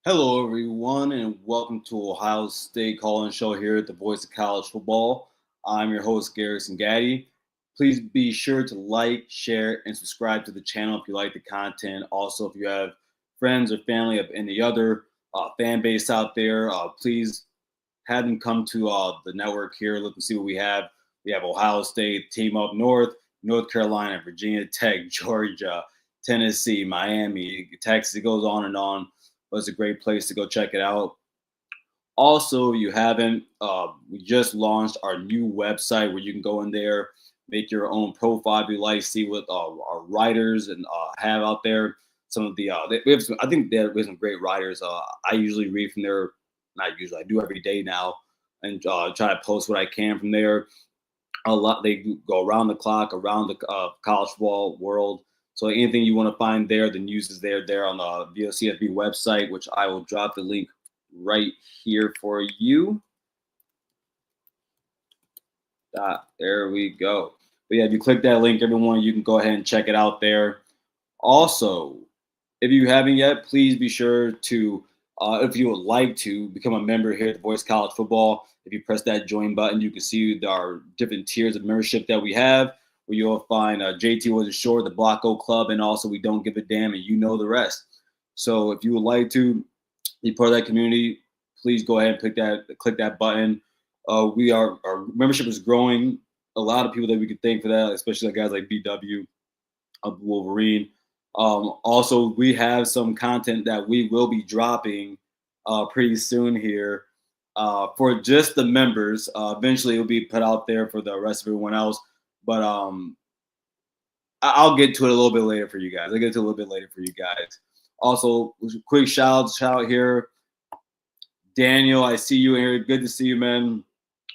Hello, everyone, and welcome to Ohio State Call-In Show here at the Voice of College Football. I'm your host, Garrison Gaddy. Please be sure to like, share, and subscribe to the channel if you like the content. Also, if you have friends or family of any other fan base out there, please have them come to the network here. Look and see what we have. We have Ohio State, team up north, North Carolina, Virginia Tech, Georgia, Tennessee, Miami, Texas. It goes on and on. But it's a great place to go check it out. Also, if you haven't, we just launched our new website where you can go in there, make your own profile if you like, see what our writers and have out there. Some of the we have some, I think we have some great writers. I usually read from there, not usually, I do every day now, and try to post what I can from there. A lot they go around the clock, around the college football world. So anything you want to find there, the news is there on the VOCFB website, which I will drop the link right here for you. There we go. But yeah, if you click that link, everyone, you can go ahead and check it out there. Also, if you haven't yet, please be sure to, if you would like to, become a member here at the Voice College Football. If you press that join button, you can see our different tiers of membership that we have, where you'll find JT Wasn't Sure, the Block O Club, and also We Don't Give a Damn, and you know the rest. So if you would like to be part of that community, please go ahead and click that button. Our membership is growing. A lot of people that we could thank for that, especially guys like BW, Wolverine. Also, we have some content that we will be dropping pretty soon here for just the members. Eventually, it'll be put out there for the rest of everyone else. But I'll get to it a little bit later for you guys. I'll get to it a little bit later for you guys. Also, quick shout out here. Daniel, I see you here. Good to see you, man.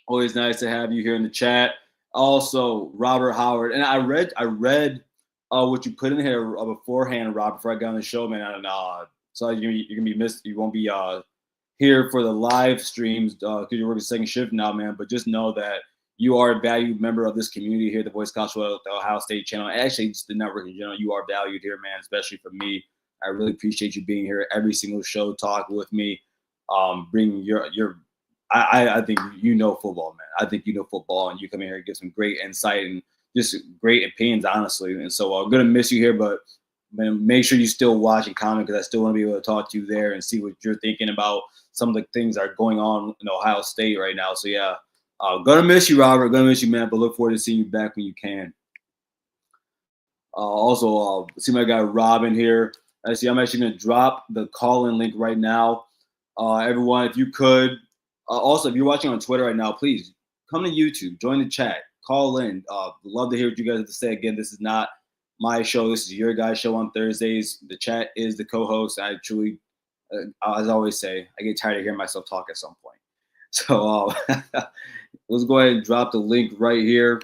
Always nice to have you here in the chat. Also, Robert Howard. And I read what you put in here beforehand, Rob, before I got on the show, man. And so you're gonna be missed. You won't be here for the live streams because you're working second shift now, man. But just know that you are a valued member of this community here at the Voice College Football, the Ohio State channel. Actually, just the network in general. You are valued here, man. Especially for me. I really appreciate you being here every single show, talking with me, bringing your. I think you know football, man. I think you know football, and you come in here and give some great insight and just great opinions, honestly. And so I'm gonna miss you here, but man, make sure you still watch and comment because I still want to be able to talk to you there and see what you're thinking about some of the things that are going on in Ohio State right now. So yeah, gonna miss you, Robert. Gonna miss you, man. But look forward to seeing you back when you can. Also, see my guy Robin here. I see. I'm actually gonna drop the call-in link right now. Everyone, if you could. Also, if you're watching on Twitter right now, please come to YouTube, join the chat, call in. Love to hear what you guys have to say. Again, this is not my show. This is your guys' show on Thursdays. The chat is the co-host. I truly, as I always say, I get tired of hearing myself talk at some point. So let's go ahead and drop the link right here.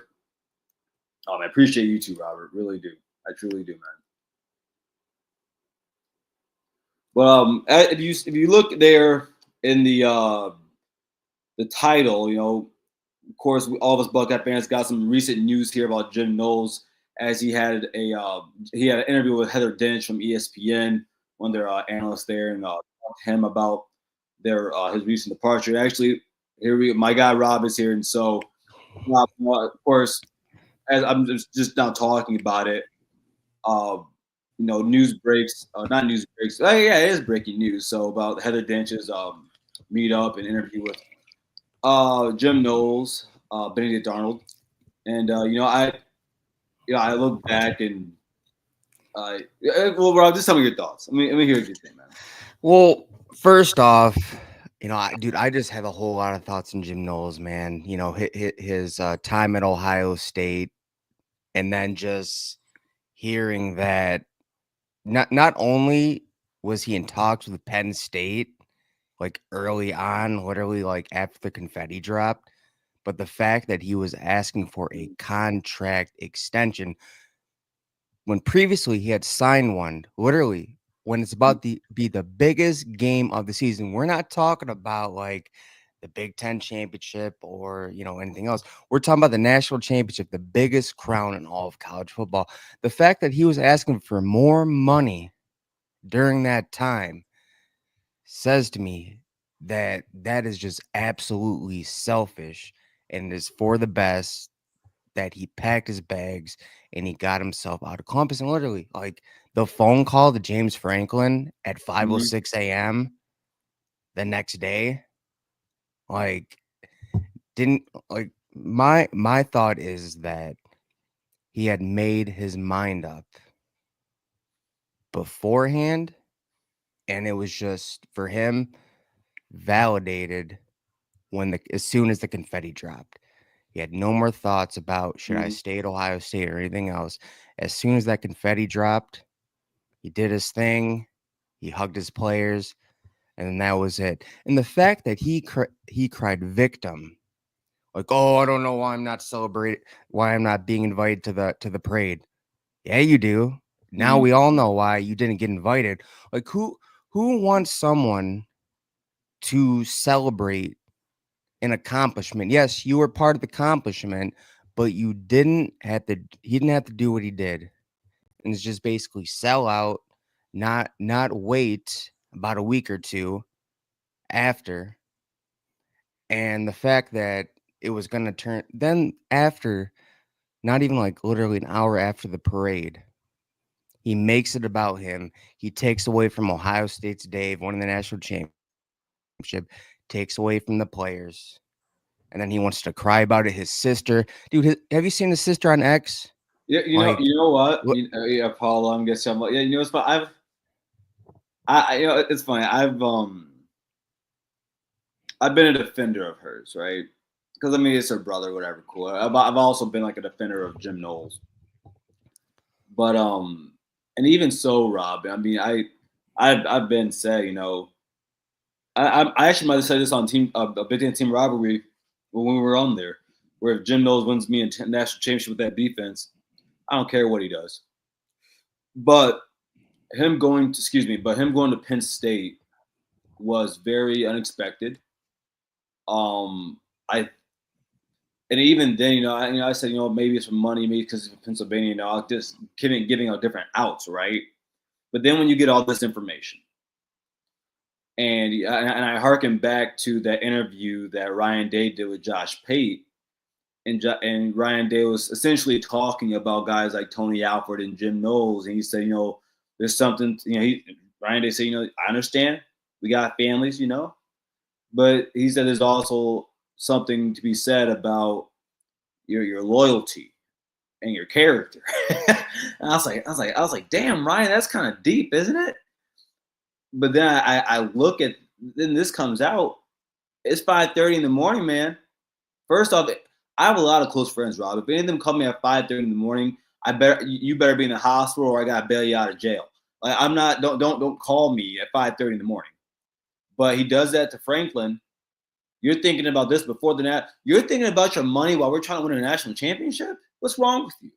I appreciate you too, Robert. Really do. I truly do, man. Well, if you look there in the title, of course, all of us Buckeye fans got some recent news here about Jim Knowles, as he had an interview with Heather Dinich from ESPN, one of their analysts there, and talked to him about his recent departure. Actually, my guy Rob is here, and so of course, as I'm just now talking about it, news breaks, not news breaks. Yeah, it is breaking news. So about Heather Dinich's meet up and interview with Jim Knowles, Benedict Arnold, and I look back and well, Rob, just tell me your thoughts. Let me hear what you think, man. Well, first off, I just have a whole lot of thoughts on Jim Knowles, man. His time at Ohio State, and then just hearing that not only was he in talks with Penn State, like early on, literally like after the confetti dropped, but the fact that he was asking for a contract extension when previously he had signed one, literally when it's about to be the biggest game of the season. We're not talking about like the Big Ten championship or anything else. We're talking about the national championship, the biggest crown in all of college football. The fact that he was asking for more money during that time says to me that that is just absolutely selfish and is for the best, that he packed his bags and he got himself out of Columbus. And literally, like the phone call to James Franklin at Mhm. 5:06 a.m. the next day, like didn't like my thought is that he had made his mind up beforehand, and it was just for him validated when the as soon as the confetti dropped. He had no more thoughts about should I Mhm. stay at Ohio State or anything else. As soon as that confetti dropped, he did his thing. He hugged his players, and then that was it. And the fact that he cried victim, like, oh, I don't know why I'm not celebrating, why I'm not being invited to the parade. Yeah, you do. Now Mhm. we all know why you didn't get invited. Like who wants someone to celebrate an accomplishment? Yes, you were part of the accomplishment, but you didn't have to he didn't have to do what he did. And it's just basically sell out, not wait about a week or two after. And the fact that it was gonna turn then after, not even like literally an hour after the parade, he makes it about him. He takes away from Ohio State's Dave, winning the national championship, takes away from the players. And then he wants to cry about it. His sister, dude, have you seen his sister on X? Yeah, Like, you know what? what? Yeah, Paulo. I'm guessing. Yeah, you know it's funny. It's funny. I've been a defender of hers, right? Because I mean, it's her brother, whatever. Cool. I've also been like a defender of Jim Knowles, but and even so, Rob. I mean, I've been said, I actually might have said this on a Big Ten team rivalry when we were on there, where if Jim Knowles wins me a national championship with that defense, I don't care what he does. But but him going to Penn State was very unexpected. I and even then, I said, maybe it's for money, maybe because it's Pennsylvania, just giving out different outs, right? But then when you get all this information, and I harken back to that interview that Ryan Day did with Josh Pate, and Ryan Day was essentially talking about guys like Tony Alford and Jim Knowles, and he said, there's something, Ryan Day said, I understand, we got families, but he said there's also something to be said about your loyalty and your character. And I was like, damn, Ryan, that's kind of deep, isn't it? But then I look at then this comes out. It's 5:30 in the morning, man. First off, I have a lot of close friends, Rob. If any of them call me at 5:30 in the morning, you better be in the hospital or I gotta bail you out of jail. Like I'm not don't call me at 5:30 in the morning. But he does that to Franklin. You're thinking about this before the nat. You're thinking about your money while we're trying to win a national championship. What's wrong with you?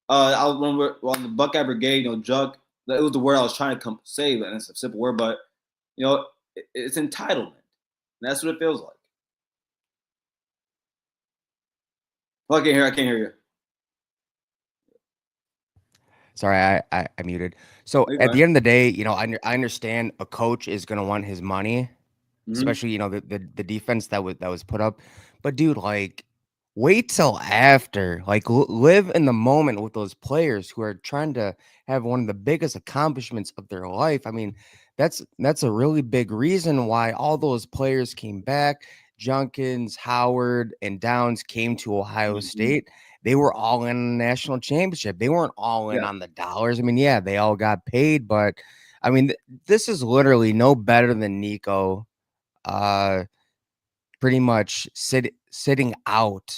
When we're on the Buckeye Brigade, Jug. That was the word I was trying to say, and it's a simple word, but it's entitlement. And that's what it feels like. Oh, I can't hear you. Sorry, I muted. So Are you at the fine? end of the day, I understand a coach is gonna want his money, Mm-hmm. especially the defense that was put up. But dude, like, wait till after, like, live in the moment with those players who are trying to have one of the biggest accomplishments of their life. I mean, that's a really big reason why all those players came back. Junkins, Howard, and Downs came to Ohio Mm-hmm. State. They were all in a national championship. They weren't all in Yeah. on the dollars. I mean, yeah, they all got paid, but I mean, this is literally no better than Nico, uh, pretty much sitting out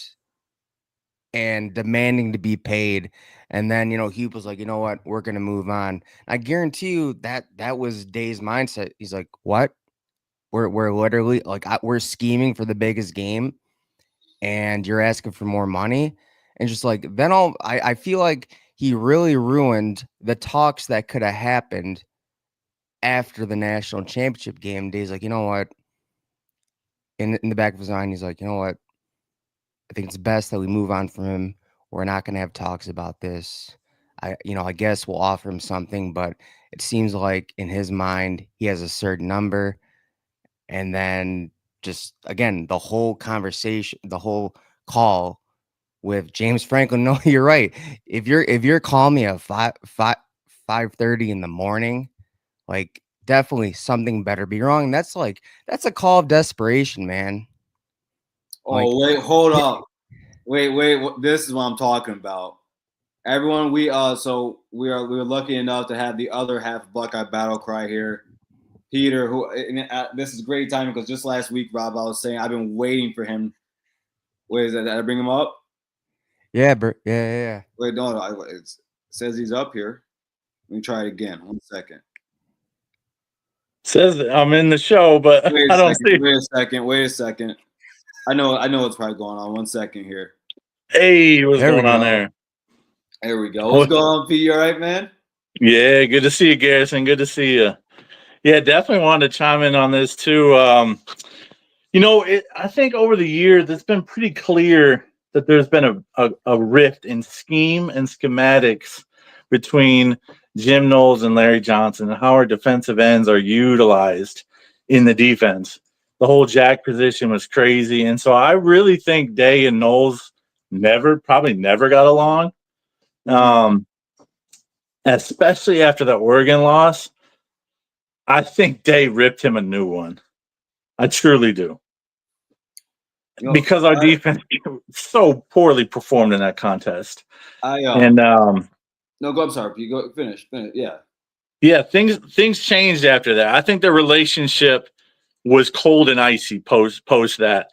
and demanding to be paid. And then, Hugh was like, you know what, we're gonna move on. I guarantee you that was Day's mindset. He's like, what? We're literally like we're scheming for the biggest game, and you're asking for more money, and just like then I feel like he really ruined the talks that could have happened after the national championship game. Day's like, you know what? In the back of his mind, he's like, you know what? I think it's best that we move on from him. We're not going to have talks about this. I guess we'll offer him something, but it seems like in his mind he has a certain number, and then just again the whole conversation, the whole call with James Franklin. No, you're right. If you're calling me at 5:30 in the morning, like definitely something better be wrong. That's a call of desperation, man. Like, Oh wait, hold up. Wait. This is what I'm talking about. Everyone, we're lucky enough to have the other half Buckeye battle cry here, Peter. This is great timing because just last week, Rob, I was saying I've been waiting for him. Wait, is that? Did I bring him up? yeah, bro. Yeah. Wait, no, it says he's up here. Let me try it again. 1 second. Says I'm in the show, but I don't see. Wait a second. I know what's probably going on. 1 second here. Hey, what's going on there? There we go. What's going on, P? You all right, man? Yeah, good to see you, Garrison. Good to see you. Yeah, definitely wanted to chime in on this too. I think over the years it's been pretty clear that there's been a rift in scheme and schematics between Jim Knowles and Larry Johnson, and how our defensive ends are utilized in the defense. The whole jack position was crazy, and so I really think Day and Knowles probably never got along. Especially after the Oregon loss, I think Day ripped him a new one. I truly do. Because our defense so poorly performed in that contest. No, go. I'm sorry. You go. Finish. Yeah. Yeah. Things changed after that. I think the relationship was cold and icy post that.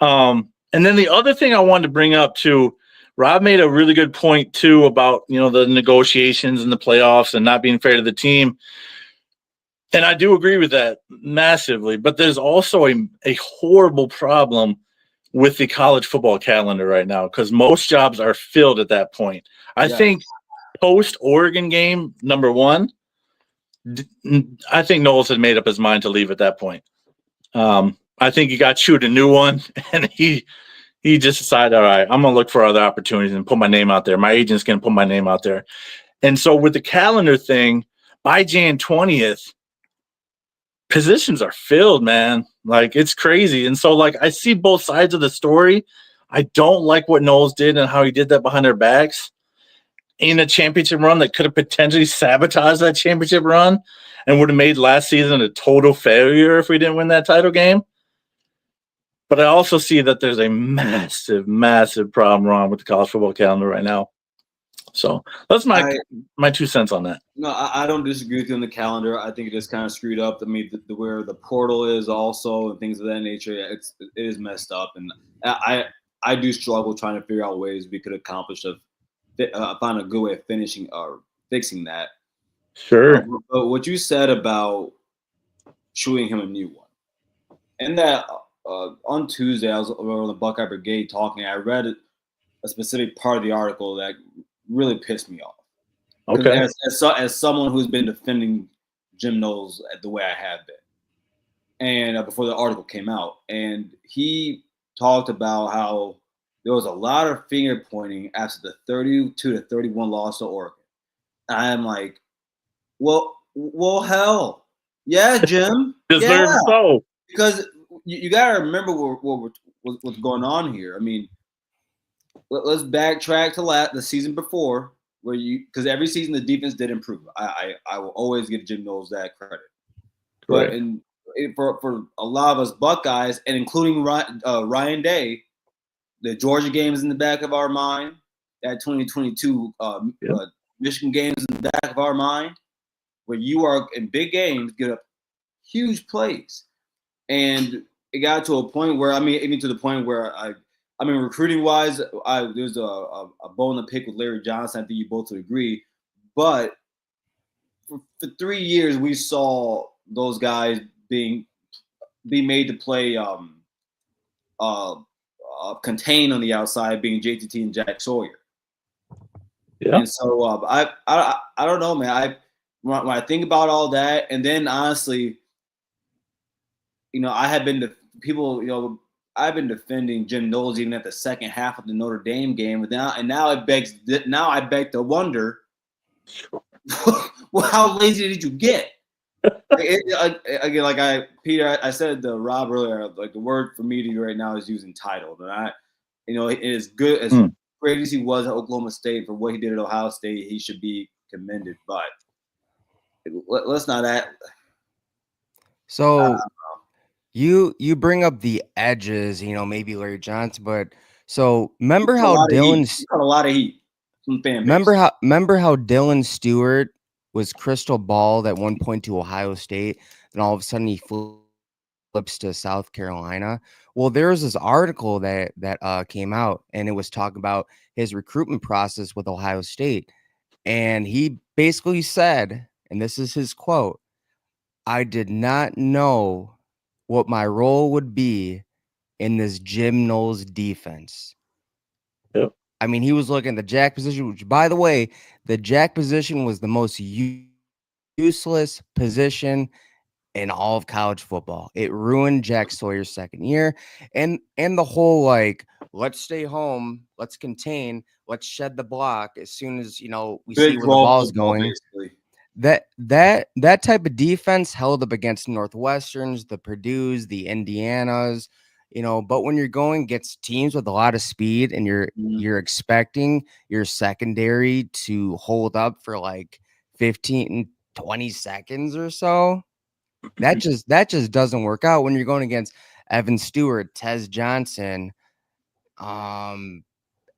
And then the other thing I wanted to bring up too, Rob made a really good point too about the negotiations and the playoffs and not being fair to the team. And I do agree with that massively. But there's also a horrible problem with the college football calendar right now, because most jobs are filled at that point. I think post Oregon game, number one, I think Knowles had made up his mind to leave at that point. I think he got chewed a new one, and he just decided, all right, I'm going to look for other opportunities and put my name out there. My agent's going to put my name out there. And so with the calendar thing, by Jan 20th, positions are filled, man. Like, it's crazy. And so, like, I see both sides of the story. I don't like what Knowles did and how he did that behind their backs in a championship run that could have potentially sabotaged that championship run and would have made last season a total failure if we didn't win that title game. But I also see that there's a massive, massive problem wrong with the college football calendar right now. So that's my 2 cents on that. No, I don't disagree with you on the calendar. I think it is kind of screwed up. I mean, where the portal is also and things of that nature, it is messed up. And I do struggle trying to figure out ways we could accomplish find a good way of finishing or fixing that. Sure. But what you said about chewing him a new one, and that on Tuesday I was on the Buckeye Brigade talking. I read a specific part of the article that really pissed me off. Okay. As someone who's been defending Jim Knowles the way I have been, and before the article came out, and he talked about how there was a lot of finger pointing after the 32-31 loss to Oregon. I'm like, well, hell, yeah, Jim, Deserves so. Because you got to remember what's going on here. I mean, let's backtrack to the season before, because every season the defense did improve. I will always give Jim Knowles that credit. But for a lot of us Buckeyes, and including Ryan Day, the Georgia game is in the back of our mind. That 2022 Michigan game is in the back of our mind, where you are in big games, get up huge plays. And it got to a point where, even to the point where recruiting wise, there's a bone to pick with Larry Johnson. I think you both would agree. But for 3 years, we saw those guys be made to play contain on the outside, being JTT and Jack Sawyer. Yeah. And so I don't know, man. When I think about all that, and then honestly, I have been I've been defending Jim Knowles even at the second half of the Notre Dame game, but now I beg to wonder Well, how lazy did you get? Again, like Peter, I said to Rob earlier, like the word for me to you right now is using entitled. And it is good as great as he was at Oklahoma State for what he did at Ohio State, he should be commended. But let's not act. So you bring up the edges, maybe Larry Johnson, but so remember how Dylan's got a lot of heat from fan base. Remember how Dylan Stewart was crystal balled at one point to Ohio State, and all of a sudden he flips to South Carolina. Well, there was this article that came out, and it was talking about his recruitment process with Ohio State, and he basically said, and this is his quote, "I did not know what my role would be in this Jim Knowles defense." Yep. I mean, he was looking at the jack position, which, by the way, the jack position was the most useless position in all of college football. It ruined Jack Sawyer's second year, and the whole let's stay home, let's contain, let's shed the block as soon as we see where the ball's going. Basically. That type of defense held up against Northwesterns, the Purdues, the Indianas, but when you're going against teams with a lot of speed and you're expecting your secondary to hold up for like 15, 20 seconds or so, that just doesn't work out when you're going against Evan Stewart, Tez Johnson, and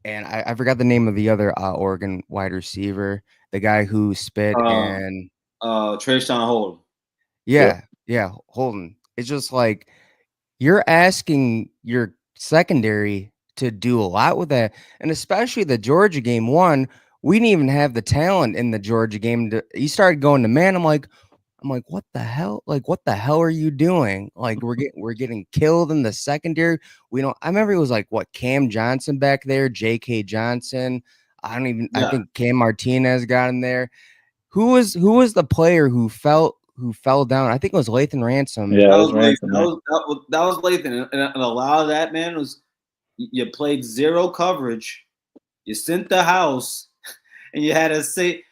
I forgot the name of the other Oregon wide receiver, the guy who spit and Trayshawn Holden. Yeah, Holden. It's just like you're asking your secondary to do a lot with that, and especially the Georgia game. One, we didn't even have the talent in the Georgia game. He started going to man. I'm like, what the hell? Like, what the hell are you doing? Like, we're getting killed in the secondary. We don't. I remember it was like what Cam Johnson back there, J.K. Johnson. I think Cam Martinez got in there. Who was the player who fell down? I think it was Lathan Ransom. Yeah, that was Ransom. That was Lathan, and a lot of that, man, was you played zero coverage, you sent the house, and you had to say,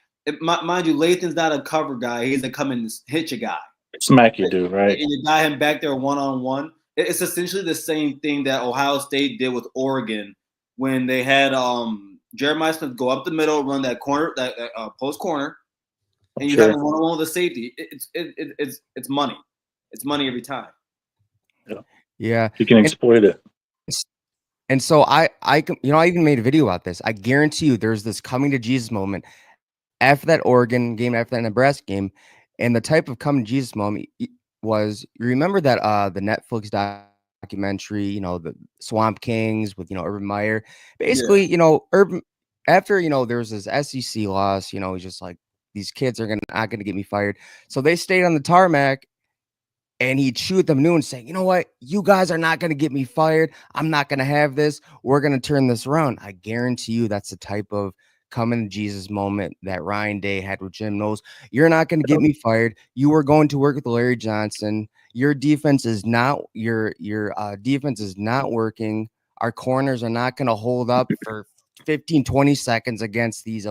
mind you, Lathan's not a cover guy; he's a come and hit your guy, smack you, dude, right? And you got him back there 1-on-1. It's essentially the same thing that Ohio State did with Oregon when they had Jeremiah Smith go up the middle, run that corner, that post corner. And you have a 1-on-1 with a safety. It's money. It's money every time. Yeah. You can exploit it. And so I even made a video about this. I guarantee you there's this coming to Jesus moment after that Oregon game, after that Nebraska game. And the type of coming to Jesus moment was, you remember that the Netflix documentary, the Swamp Kings with, Urban Meyer. Basically, Urban, after, there was this SEC loss, he's just like, these kids are not gonna get me fired. So they stayed on the tarmac, and he chewed them new and saying, "You know what? You guys are not gonna get me fired. I'm not gonna have this. We're gonna turn this around." I guarantee you, that's the type of coming to Jesus moment that Ryan Day had with Jim Knowles. You're not gonna get me fired. You are going to work with Larry Johnson. Your defense is not defense is not working. Our corners are not gonna hold up for 15, 20 seconds against these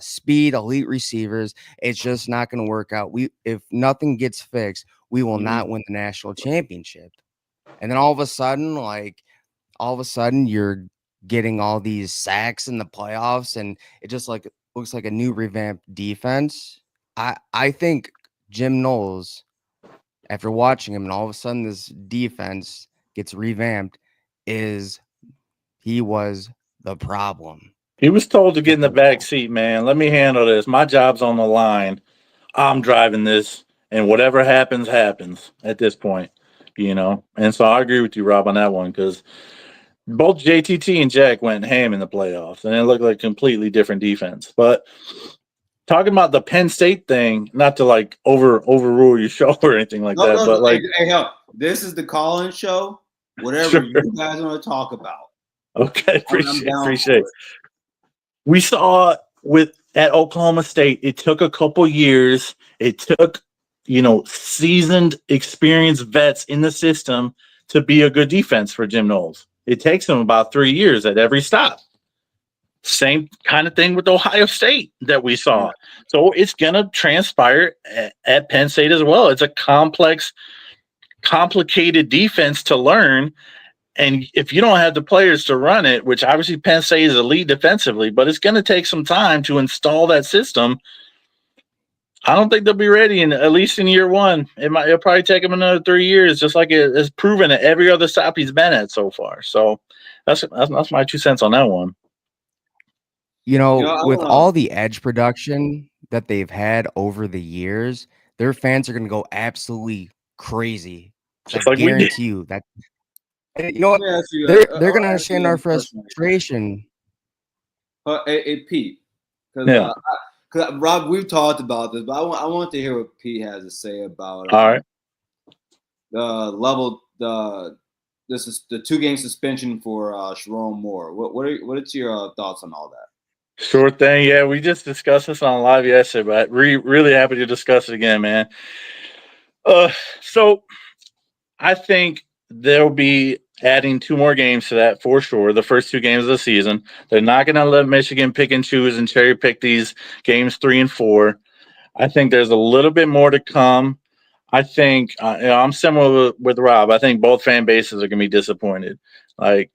speed elite receivers. It's just not going to work out. If nothing gets fixed, we will not win the national championship. And then all of a sudden, you're getting all these sacks in the playoffs, and it just looks like a new revamped defense. I think Jim Knowles, after watching him, and all of a sudden this defense gets revamped, he was the problem. He was told to get in the back seat, man. Let me handle this. My job's on the line. I'm driving this, and whatever happens, happens at this point, And so I agree with you, Rob, on that one, because both JTT and Jack went ham in the playoffs, and it looked like completely different defense. But talking about the Penn State thing, not to overrule your show or anything like that, but hey, this is the call-in show. Whatever you guys want to talk about. Okay, appreciate it. We saw at Oklahoma State, it took a couple years. It took, seasoned, experienced vets in the system to be a good defense for Jim Knowles. It takes him about 3 years at every stop. Same kind of thing with Ohio State that we saw. So it's going to transpire at Penn State as well. It's a complex, complicated defense to learn. And if you don't have the players to run it, which obviously Penn State is elite defensively, but it's going to take some time to install that system. I don't think they'll be ready at least in year one. It'll probably take them another 3 years, just like it's proven at every other stop he's been at so far. So that's my 2 cents on that one. With all the edge production that they've had over the years, their fans are going to go absolutely crazy. Just I like guarantee you that. You know what? They're going to understand our frustration. Hey, Pete, because Rob, we've talked about this, but I want to hear what Pete has to say about all right. The 2-game suspension for Sharon Moore. What are your thoughts on all that? Sure thing. Yeah, we just discussed this on live yesterday, but really happy to discuss it again, man. So I think they'll be adding 2 more games to that for sure. The first 2 games of the season. They're not going to let Michigan pick and choose and cherry pick these games 3 and 4. I think there's a little bit more to come. I think I'm similar with Rob. I think both fan bases are going to be disappointed. Like,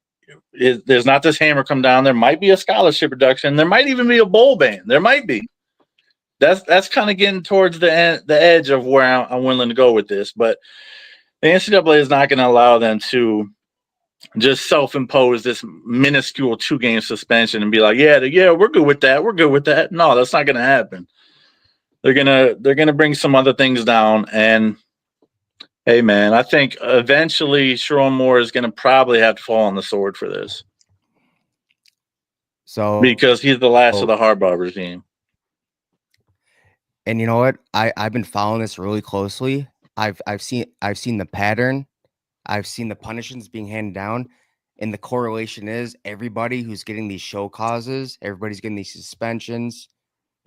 there's not this hammer come down. There might be a scholarship reduction. There might even be a bowl ban. There might be. That's kind of getting towards the edge of where I'm willing to go with this. But the NCAA is not going to allow them to just self-impose this minuscule 2-game suspension and be like, yeah, we're good with that. We're good with that. No, that's not going to happen. They're gonna bring some other things down. And hey, man, I think eventually Sharon Moore is going to probably have to fall on the sword for this. So because he's the last of the Harbaugh regime. And you know what? I've been following this really closely. I've seen the pattern. I've seen the punishments being handed down, and the correlation is everybody who's getting these show causes, everybody's getting these suspensions,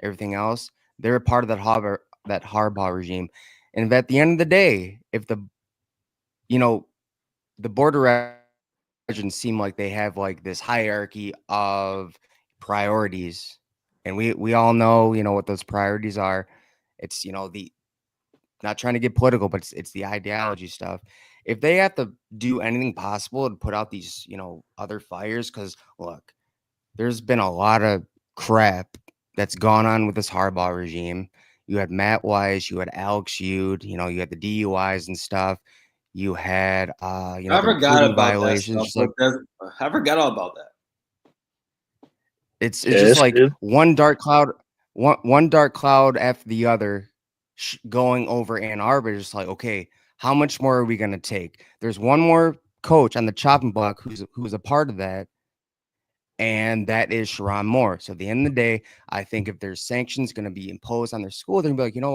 everything else. They're a part of that Harbaugh regime. And at the end of the day, if the Board of Regents seem like they have like this hierarchy of priorities, and we all know what those priorities are. It's the not trying to get political, but it's the ideology stuff. If they have to do anything possible to put out these other fires, because look, there's been a lot of crap that's gone on with this Harbaugh regime. You had Matt Weiss, you had Alex Ude, you had the DUIs and stuff. You had I forgot about violations. that stuff, I forgot all about that. It's just like one dark cloud after the other going over Ann Arbor. Just like, okay, how much more are we going to take? There's one more coach on the chopping block who's a part of that, and that is Sharon Moore. So at the end of the day, I think if there's sanctions going to be imposed on their school, they're going to be like, you know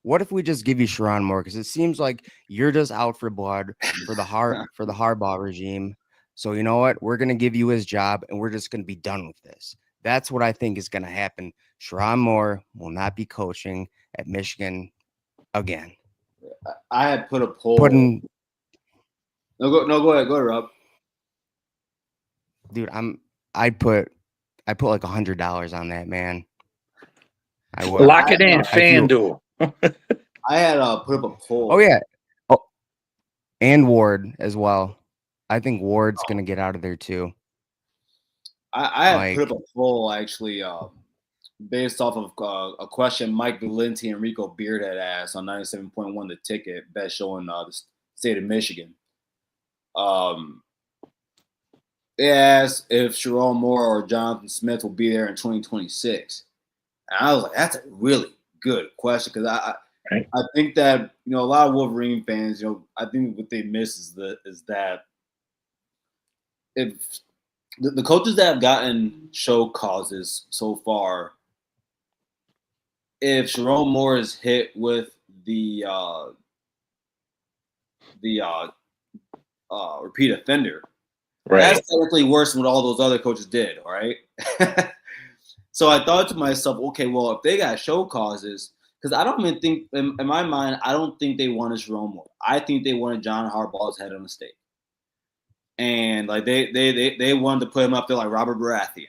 what if we just give you Sharon Moore? Because it seems like you're just out for blood for the Harbaugh regime. So you know what? We're going to give you his job, and we're just going to be done with this. That's what I think is going to happen. Sharon Moore will not be coaching at Michigan again. I had put a poll. No, go ahead, Rob. Dude, I put like $100 on that, man. I would lock it in, FanDuel. I had put up a poll. Oh yeah. Oh, and Ward as well. I think Ward's gonna get out of there too. I had put up a poll actually, based off of a question Mike Valenti and Rico Beard had asked on 97.1 The Ticket, best show in the state of Michigan. They asked if Sharon Moore or Jonathan Smith will be there in 2026, and I was like, that's a really good question, because I think that a lot of Wolverine fans, I think what they miss is that if the coaches that have gotten show causes so far, if Sharon Moore is hit with the repeat offender, that's technically worse than what all those other coaches did. All right. So I thought to myself, okay, well, if they got show causes, because I don't even think, in my mind, I don't think they wanted Sharon Moore. I think they wanted John Harbaugh's head on the stake. And like they wanted to put him up there like Robert Baratheon.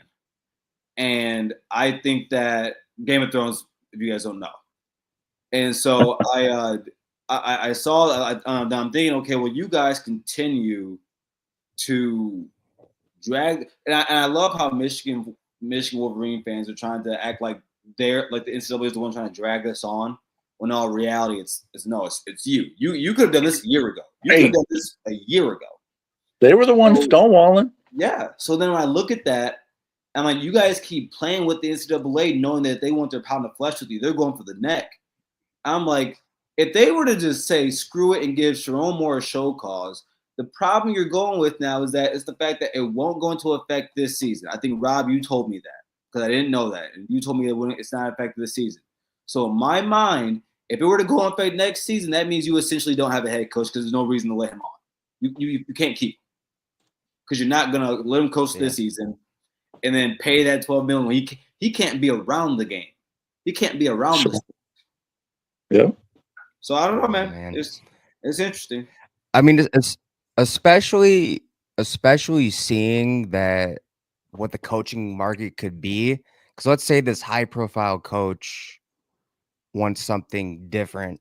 And I think that Game of Thrones, if you guys don't know. And so I saw, I'm thinking, okay, well, you guys continue to drag, and I love how Michigan Wolverine fans are trying to act like they're like the NCAA is the one trying to drag us on. When in all reality, it's you. You could have done this a year ago. You could have done this a year ago. They were the ones stonewalling. Yeah. So then when I look at that, I'm like, you guys keep playing with the NCAA, knowing that they want their pound of flesh with you. They're going for the neck. I'm like, if they were to just say screw it and give Sharon Moore a show cause, the problem you're going with now is that it's the fact that it won't go into effect this season. I think, Rob, you told me that because I didn't know that. And you told me that it's not effective this season. So in my mind, if it were to go in effect next season, that means you essentially don't have a head coach because there's no reason to let him on. You can't keep him because you're not going to let him coach this season and then pay that $12 million. He can't be around the game. He can't be around this. Yeah. So I don't know, man. It's interesting. I mean, it's especially seeing that what the coaching market could be. Because let's say this high profile coach wants something different,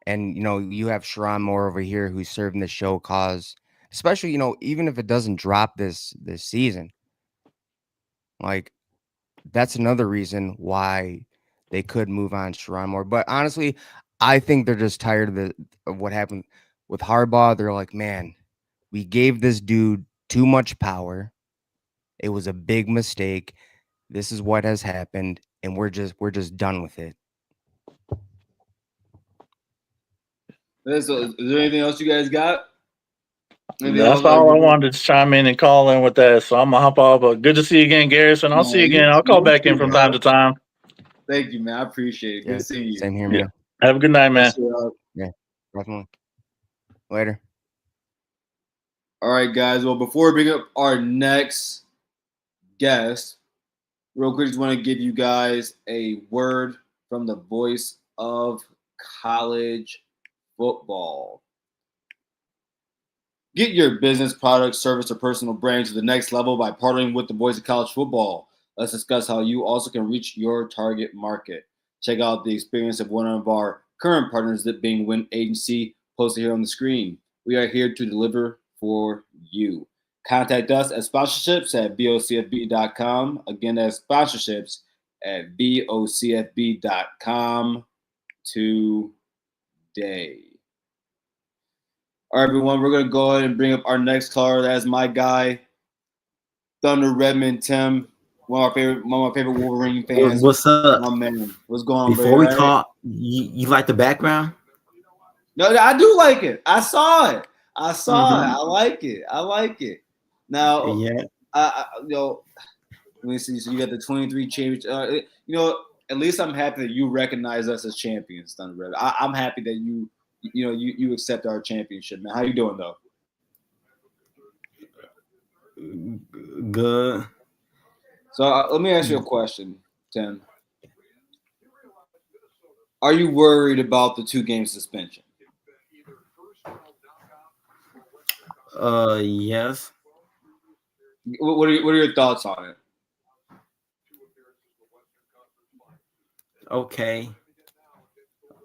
and you have Sharon Moore over here who's serving the show cause. Especially even if it doesn't drop this season, like that's another reason why they could move on Sharon Moore. But honestly, I think they're just tired of what happened with Harbaugh. They're like, man, we gave this dude too much power. It was a big mistake. This is what has happened, and we're just done with it. Is there anything else you guys got? That's all I wanted to chime in and call in with that. So I'm gonna hop off. But good to see you again, Garrison. I'll see you again. I'll call back in from time to time. Thank you, man. I appreciate it. Good seeing you. Same here, man. Have a good night, man. Yeah, definitely. Later. All right, guys. Well, before we bring up our next guest, real quick, just want to give you guys a word from the voice of college football. Get your business, product, service, or personal brand to the next level by partnering with the voice of college football. Let's discuss how you also can reach your target market. Check out the experience of one of our current partners, that being Win Agency, posted here on the screen. We are here to deliver for you. Contact us at sponsorships at bocfb.com. Again, that's sponsorships at bocfb.com today. All right, everyone, we're going to go ahead and bring up our next caller. That's my guy, Thunder Redmond Tim, one of my favorite Wolverine fans. What's up? My man. What's going on, Before baby? we talk, you like the background? No, I do like it. I saw it. I like it. Now, yeah. Let me see. So you got the 23 championship. At least I'm happy that you recognize us as champions, Thunder Red. I'm happy that you accept our championship, man. How you doing, though? Good. So let me ask you a question, Tim. Are you worried about the 2-game suspension? Yes. What are your thoughts on it? Okay.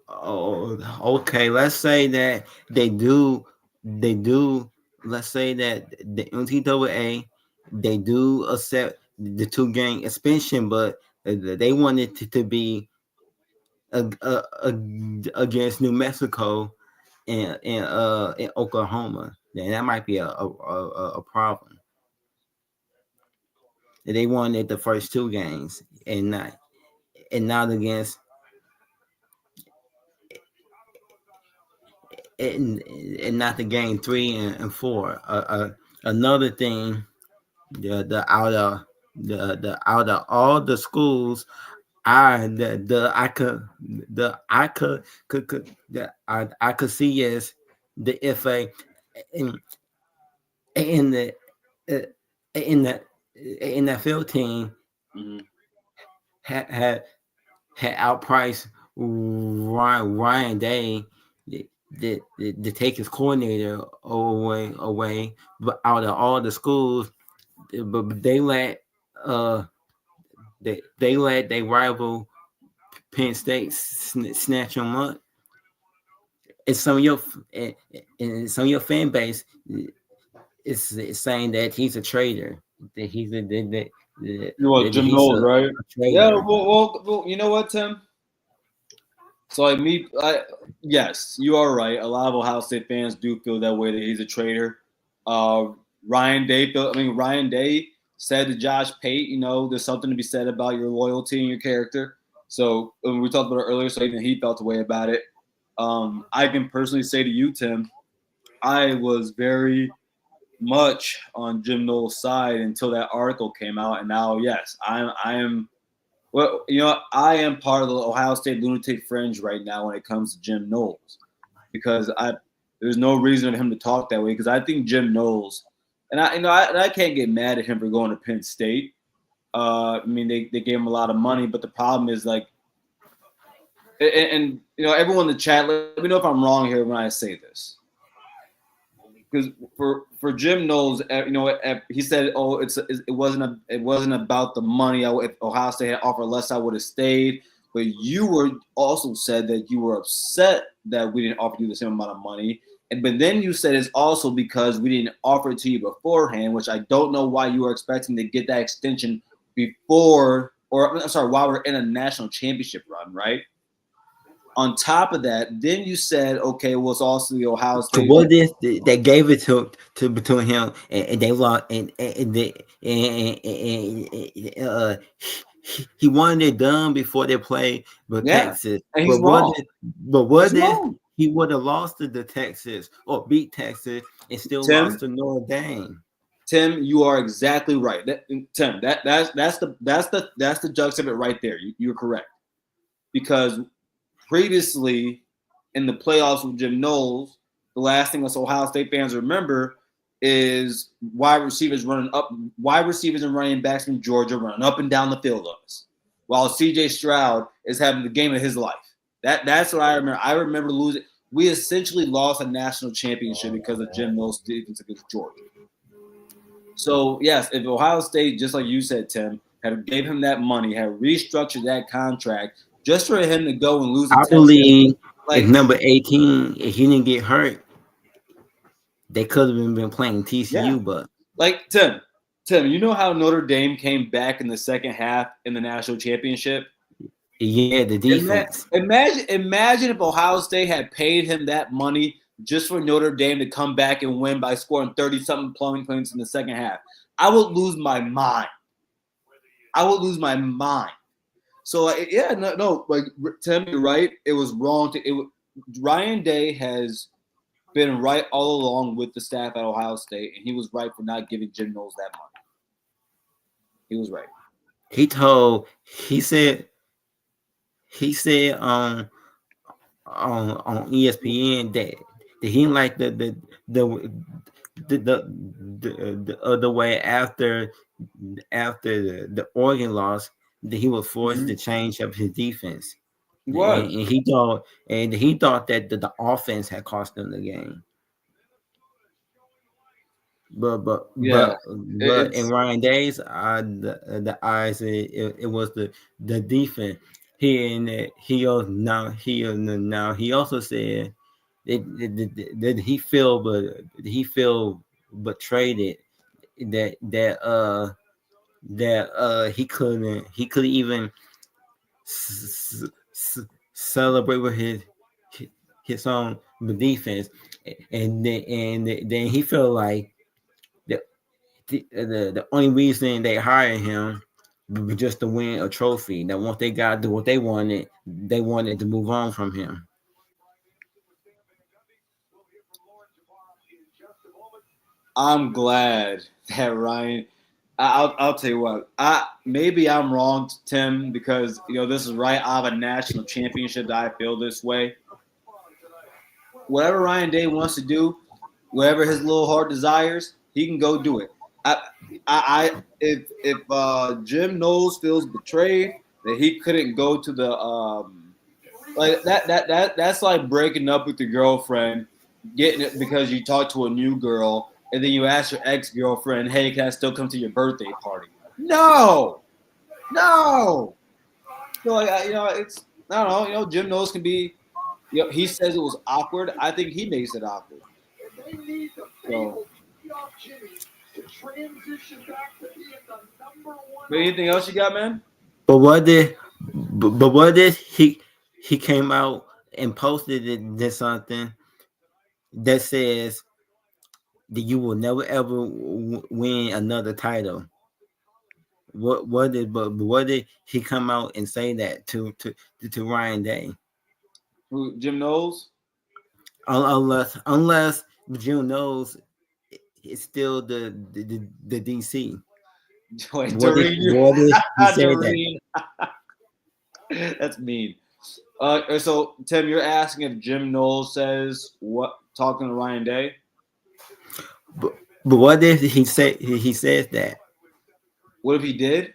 Oh, okay. Let's say that they do. Let's say that the NCAA, they do accept the 2-game suspension, but they want it to be against New Mexico and Oklahoma. Then that might be a problem. They wanted the first 2 games and not against and not the game 3 and 4. Another thing, the out of all the schools, I could see is the FA in the NFL team had outpriced Ryan Day to take his coordinator away, but out of all the schools, but they let they let their rival Penn State snatch them up. And some of your fan base is saying that he's a traitor. That he's a Jim Knowles, right? Yeah. Well, you know what, Tim? So yes, you are right. A lot of Ohio State fans do feel that way, that he's a traitor. Ryan Day said to Josh Pate, there's something to be said about your loyalty and your character. So we talked about it earlier, so even he felt a way about it. I can personally say to you, Tim, I was very much on Jim Knowles' side until that article came out, and now, yes, I am. Well, I am part of the Ohio State lunatic fringe right now when it comes to Jim Knowles, because there's no reason for him to talk that way. Because I think Jim Knowles, and I can't get mad at him for going to Penn State. They gave him a lot of money, but the problem is and everyone in the chat, let me know if I'm wrong here when I say this. Because for Jim Knowles, he said, "Oh, it wasn't about the money. If Ohio State had offered less, I would have stayed." But you were also said that you were upset that we didn't offer you the same amount of money, but then you said it's also because we didn't offer it to you beforehand, which I don't know why you were expecting to get that extension while we're in a national championship run, right? On top of that, then you said, okay, well, it's also the Ohio State. So what if they gave it to between him and they lost and he wanted it done before they played with Texas. And he's wrong. What if he would have lost to the Texas or beat Texas and still lost to Notre Dame? Tim, you are exactly right. Tim, that's the jux of it right there. You're correct, because previously, in the playoffs with Jim Knowles, the last thing us Ohio State fans remember is wide receivers and running backs from Georgia running up and down the field of us, while C.J. Stroud is having the game of his life. That's what I remember. I remember losing. We essentially lost a national championship because of Jim Knowles' defense against Georgia. So, yes, if Ohio State, just like you said, Tim, had gave him that money, had restructured that contract, just for him to go and lose. I believe if number 18, if he didn't get hurt, they could have been playing TCU. But Tim, you know how Notre Dame came back in the second half in the national championship? Yeah, the defense. Imagine if Ohio State had paid him that money just for Notre Dame to come back and win by scoring 30-something points in the second half. I would lose my mind. So Tim, you're right. It was wrong. Ryan Day has been right all along with the staff at Ohio State, and he was right for not giving Jim Knowles that money. He was right. He said on ESPN that he didn't like the other way after the Oregon loss, that he was forced to change up his defense. And he thought that the offense had cost them the game. But in Ryan Day's the eyes, it was the defense. He also said that he feel betrayed, that he couldn't even celebrate with his own defense, and then he felt like the only reason they hired him was just to win a trophy. That once they got to what they wanted to move on from him. I'm glad that Ryan. I'll tell you what. Maybe I'm wrong, Tim, because this is right out of a national championship that I feel this way. Whatever Ryan Day wants to do, whatever his little heart desires, he can go do it. If Jim Knowles feels betrayed that he couldn't go to the that's like breaking up with your girlfriend, getting it because you talked to a new girl, and then you ask your ex-girlfriend, "Hey, can I still come to your birthday party?" No, No. So like it's I don't know. Jim Knowles can be. He says it was awkward. I think he makes it awkward. So. But anything else you got, man? But what did he came out and posted did something that says that you will never ever win another title. What did he come out and say that to Ryan Day? Who? Jim Knowles? Unless Jim Knowles is still the DC. Wait, What did Doreen. he say that? Doreen. That's mean. So Tim, you're asking if Jim Knowles says what talking to Ryan Day? But what did he say? He says that. What if he did?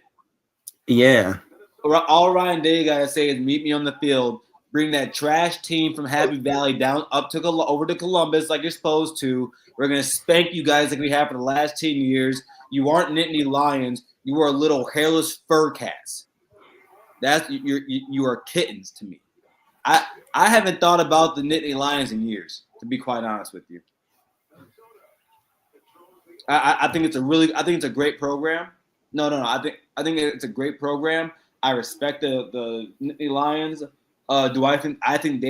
Yeah. All Ryan Day gotta say is meet me on the field. Bring that trash team from Happy Valley down over to Columbus like you're supposed to. We're gonna spank you guys like we have for the last 10 years. You aren't Nittany Lions. You are little hairless fur cats. You are kittens to me. I haven't thought about the Nittany Lions in years, to be quite honest with you. I think it's a great program. No. I think it's a great program. I respect the Nittany Lions. I think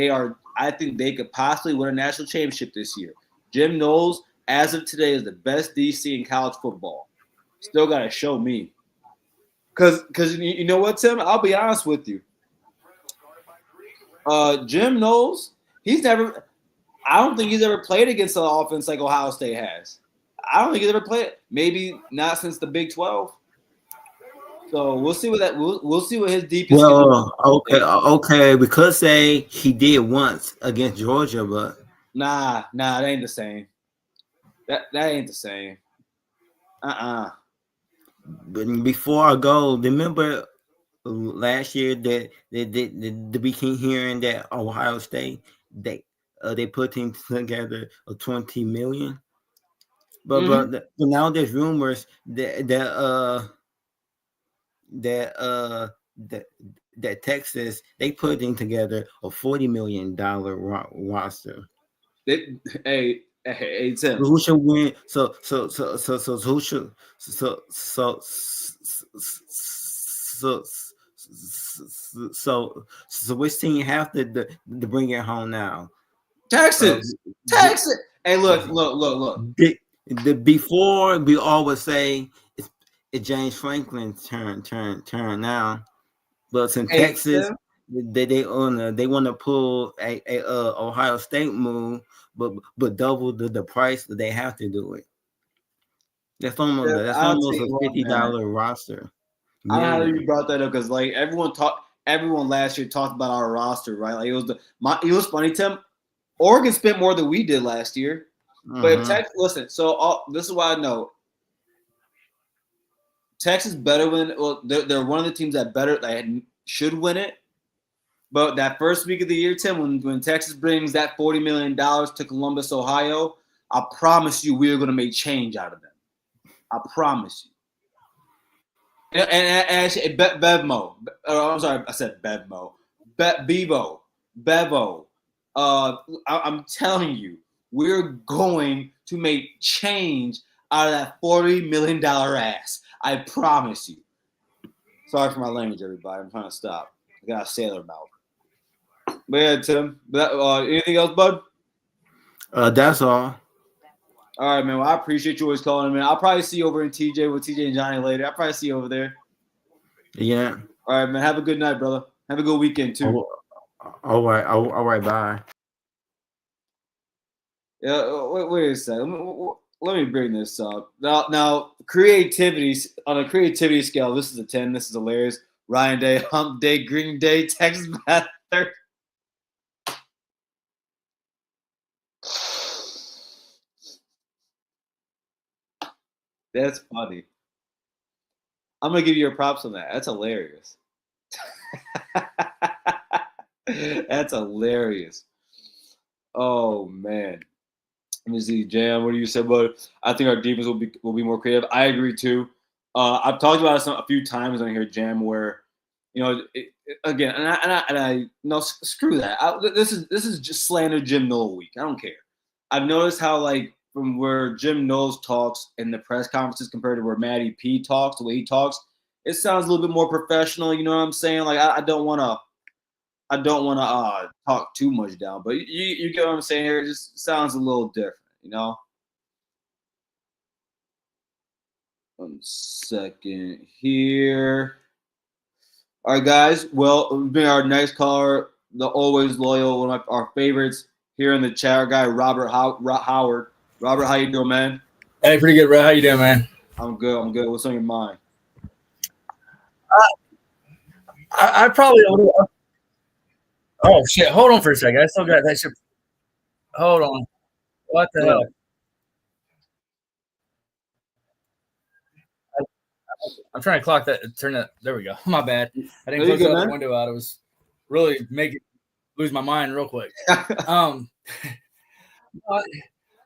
they could possibly win a national championship this year. Jim Knowles, as of today, is the best DC in college football. Still got to show me. Because you know what, Tim? I'll be honest with you. Jim Knowles, I don't think he's ever played against an offense like Ohio State has. I don't think he's ever played. Maybe not since the Big 12. So we'll see we'll see what his deep is. Well, okay. We could say he did once against Georgia, but nah, that ain't the same. That ain't the same. But before I go, remember last year that we keep hearing that Ohio State they put together a 20 million. But now there's rumors that Texas they putting together a $40 million roster. Hey, Tim. Who should win? So who should so which team have to bring it home now? Texas. Hey, look. Before we always say it's James Franklin's turn now, but since Texas they want to pull a Ohio State move, but double the price that they have to do it. That's almost a $50 roster. I don't know how you brought that up because like everyone last year talked about our roster, right? Like it was funny, Tim. Oregon spent more than we did last year. But if Texas, listen, so this is why I know Texas better win. Well, they're one of the teams that should win it. But that first week of the year, Tim, when Texas brings that $40 million to Columbus, Ohio, I promise you we're going to make change out of them. I promise you. And actually, Bevmo. I'm sorry, I said Bevmo. Bevo. I'm telling you, we're going to make change out of that $40 million ass. I promise you. Sorry for my language, everybody. I'm trying to stop. I got a sailor mouth. But yeah, Tim. Anything else, bud? That's all. All right, man. Well, I appreciate you always calling, man. I'll probably see you over in TJ with TJ and Johnny later. I'll probably see you over there. Yeah. All right, man. Have a good night, brother. Have a good weekend, too. All right. Bye. Yeah, wait a second. Let me bring this up. Now, creativity, on a creativity scale, this is a 10. This is hilarious. Ryan Day, Hump Day, Green Day, Texas Matter. That's funny. I'm going to give you your props on that. That's hilarious. That's hilarious. Oh, man. Let me see, Jam. What do you say about it? I think our defense will be more creative. I agree too. I've talked about it a few times on here, Jam, where again, and I no, screw that. This is just slander Jim Knowles week. I don't care. I've noticed how like from where Jim Knowles talks in the press conferences compared to where Matty P talks, the way he talks, it sounds a little bit more professional. You know what I'm saying? Like I don't want to talk too much down, but you get what I'm saying here. It just sounds a little different, you know. 1 second here. All right, guys. Well, been our next caller, the always loyal, one of our favorites here in the chat, our guy Robert Howard. Robert, how you doing, man? Hey, pretty good, bro. How you doing, man? I'm good. What's on your mind? I probably. Oh shit! Hold on for a second. I still got that shit. Hold on. What the hell? I'm trying to clock that. Turn that. There we go. My bad. I didn't close the other window out. I was really lose my mind real quick.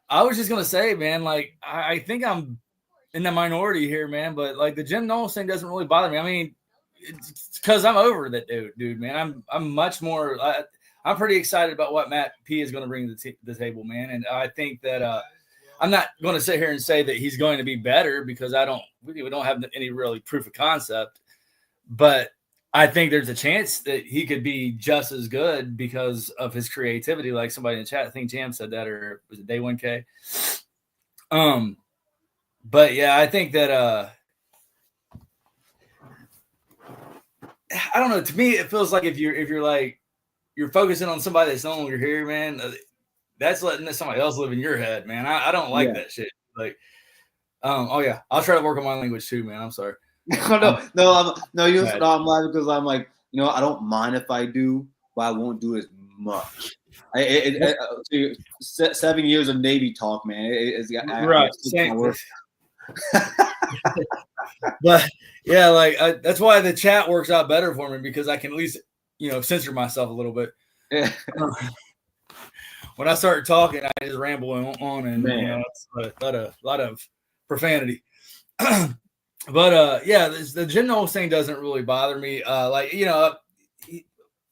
I was just gonna say, man. Like I think I'm in the minority here, man. But like the Jim Knowles thing doesn't really bother me. I mean, it's because I'm over that dude, man. I'm much more. I'm pretty excited about what Matt P is going to bring to the table, man. And I think that I'm not going to sit here and say that he's going to be better because we don't have any really proof of concept. But I think there's a chance that he could be just as good because of his creativity. Like somebody in the chat, I think Jam said that, or was it Day 1K? But yeah, I think that I don't know. To me, it feels like if you're focusing on somebody that's no longer here, man, that's letting somebody else live in your head, man. I don't like that shit. Like, oh yeah, I'll try to work on my language too, man. I'm sorry. I'm laughing because I'm like, I don't mind if I do, but I won't do as much. 7 years of Navy talk, man. Right. But yeah, like that's why the chat works out better for me because I can at least censor myself a little bit. When I start talking, I just ramble on, and it's a lot of profanity. But yeah, the Jim Knowles thing doesn't really bother me. I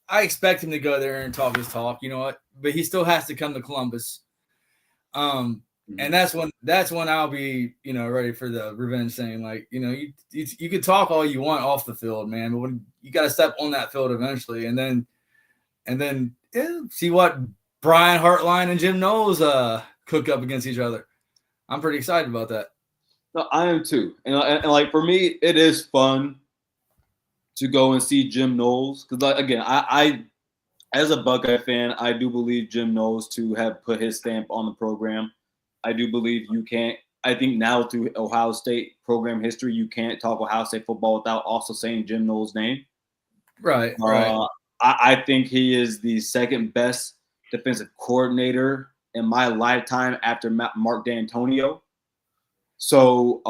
expect him to go there and talk his talk, but he still has to come to Columbus. And that's when I'll be, ready for the revenge thing. Like, you can talk all you want off the field, man, but when you got to step on that field eventually, and then see what Brian Hartline and Jim Knowles cook up against each other. I'm pretty excited about that. No, I am too, and like for me, it is fun to go and see Jim Knowles because, like, again, I as a Buckeye fan, I do believe Jim Knowles to have put his stamp on the program. I do believe you can't. I think now through Ohio State program history, you can't talk Ohio State football without also saying Jim Knowles' name. Right. I think he is the second best defensive coordinator in my lifetime after Mark D'Antonio. So,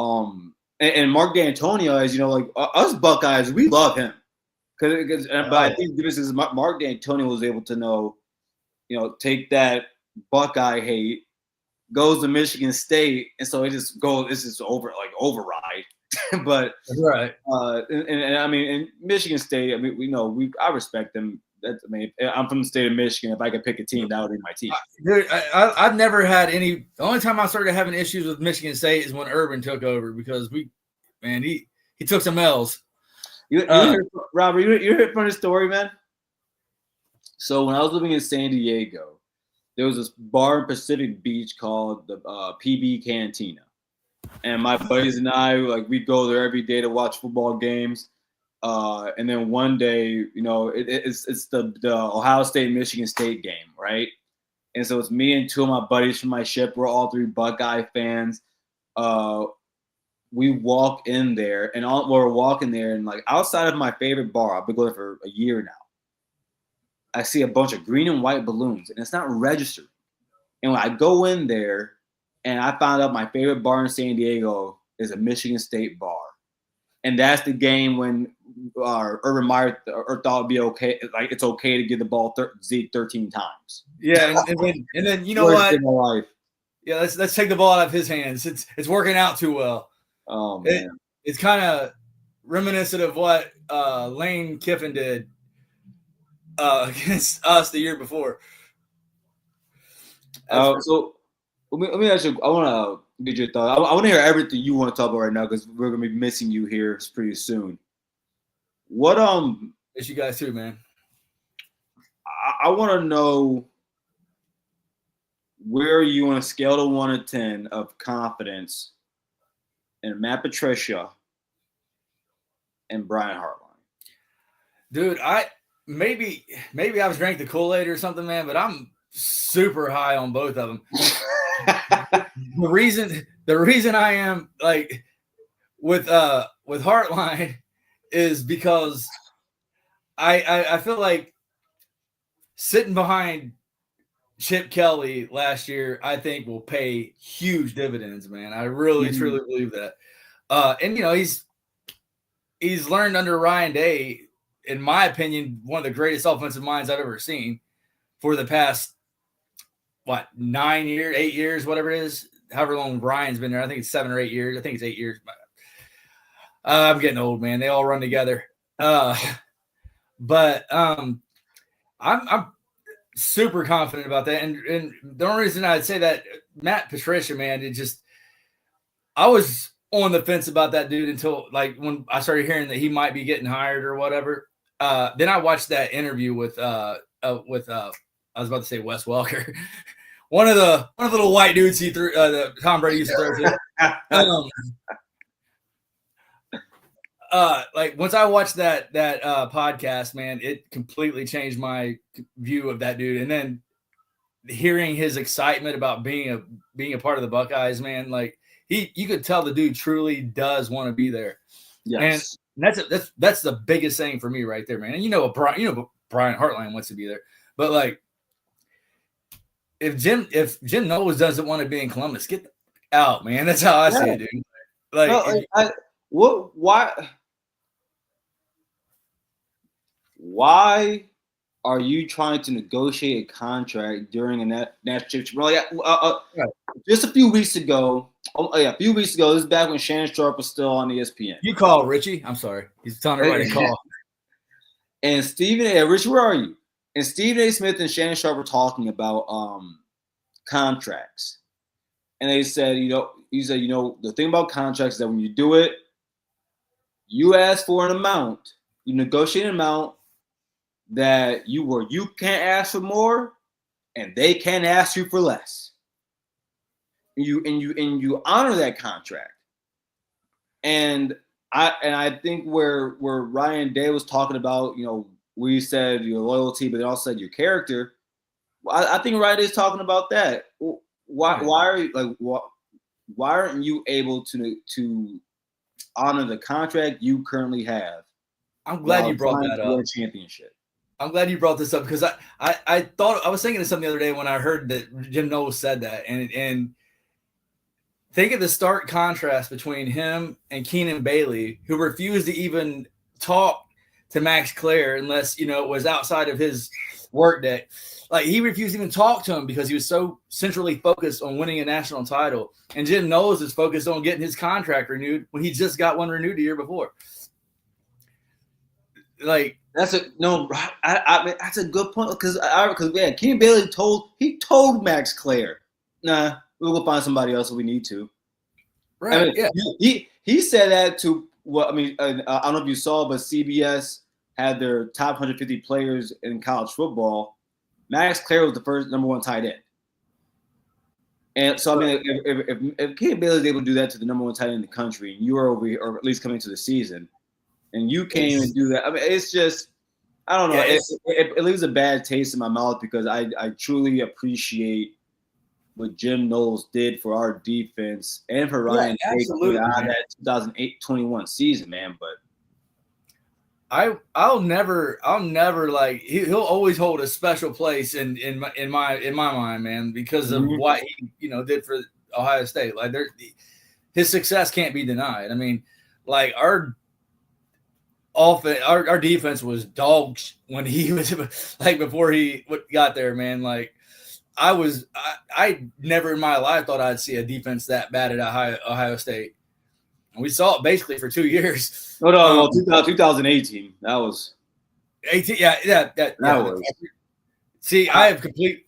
and Mark D'Antonio, as you know, like us Buckeyes, we love him. But I think this is Mark D'Antonio was able to take that Buckeye hate, goes to Michigan State, and so it's just override. But right. And I mean, in Michigan State, I mean, I respect them. I'm from the state of Michigan. If I could pick a team, that would be my team. Dude, I've never had any. The only time I started having issues with Michigan State is when Urban took over because he took some L's. Robert, you heard from the story, man. So when I was living in San Diego, there was this bar in Pacific Beach called the PB Cantina, and my buddies and I we'd go there every day to watch football games. And then one day, it's the Ohio State Michigan State game, right? And so it's me and two of my buddies from my ship. We're all three Buckeye fans. We walk in there, and we're walking there, and outside of my favorite bar, I've been going for a year now. I see a bunch of green and white balloons, and it's not registered. And when I go in there, and I found out my favorite bar in San Diego is a Michigan State bar. And that's the game when Urban Meyer thought it'd be okay, it's okay to give the ball 13 times. Yeah, and then you know what? Yeah, let's take the ball out of his hands. It's working out too well. Oh man, it's kind of reminiscent of what Lane Kiffin did against us the year before. So let me ask you. I want to get your thought. I want to hear everything you want to talk about right now because we're gonna be missing you here pretty soon. What It's you guys too, man. I want to know where are you on a scale of 1 to 10 of confidence in Matt Patricia and Brian Hartline. Dude, maybe I was drinking the Kool-Aid or something, man, but I'm super high on both of them. The reason I am like with Hartline is because I feel like sitting behind Chip Kelly last year, I think will pay huge dividends, man. I really truly believe that. And he's learned under Ryan Day, in my opinion, one of the greatest offensive minds I've ever seen for the past 9 years, 8 years, whatever it is, however long Ryan's been there. I think it's 7 or 8 years. I think it's 8 years. I'm getting old, man. They all run together. But I'm super confident about that. And the only reason I'd say that, Matt Patricia, man, I was on the fence about that dude until like when I started hearing that he might be getting hired or whatever. Then I watched that interview with I was about to say Wes Welker, one of the little white dudes he threw that Tom Brady used to throw to. Like once I watched that podcast, man, it completely changed my view of that dude. And then hearing his excitement about being a part of the Buckeyes, man, like you could tell the dude truly does want to be there. Yes. And that's the biggest thing for me right there, man. And Brian Hartline wants to be there, but like if Jim Knowles doesn't want to be in Columbus, get out, man. That's how I see it, dude. Like, why are you trying to negotiate a contract during a national championship? Just a few weeks ago. A few weeks ago. This is back when Shannon Sharp was still on ESPN. You call Richie. I'm sorry. He's telling everybody to call. And Richie, where are you? And Stephen A. Smith and Shannon Sharp were talking about contracts. And they said, the thing about contracts is that when you do it, you ask for an amount, you negotiate an amount that you can't ask for more, and they can't ask you for less. And you honor that contract. And I think where Ryan Day was talking about, we said your loyalty, but they also said your character. I think Ryan Day is talking about that. Why aren't you able to honor the contract you currently have? I'm glad you brought that up. Championship. I'm glad you brought this up because I thought I was thinking of something the other day when I heard that Jim Knowles said that, and think of the stark contrast between him and Keenan Bailey, who refused to even talk to Max Clare unless it was outside of his work day. Like he refused to even talk to him because he was so centrally focused on winning a national title. And Jim Knowles is focused on getting his contract renewed when he just got one renewed the year before. Like that's a good point because Keenan Bailey told Max Clare, nah, we'll go find somebody else if we need to. Right? He said that to I don't know if you saw, but CBS had their top 150 players in college football. Max Clare was the first number one tight end. And so, if Keenan Bailey is able to do that to the number one tight end in the country, and you are over here, or at least coming to the season, and you came and do that, it's just, I don't know. It leaves a bad taste in my mouth because I truly appreciate what Jim Knowles did for our defense and for Ryan Day out of that 2008-21 season, man. But I'll never like he'll always hold a special place in my mind, man, because of what he did for Ohio State. Like his success can't be denied. I mean, like our defense was dogs when he was like before he got there, man. Like I never in my life thought I'd see a defense that bad at Ohio State. We saw it basically for 2 years. No, 2018. That was 18. Yeah. that was. See, I have complete.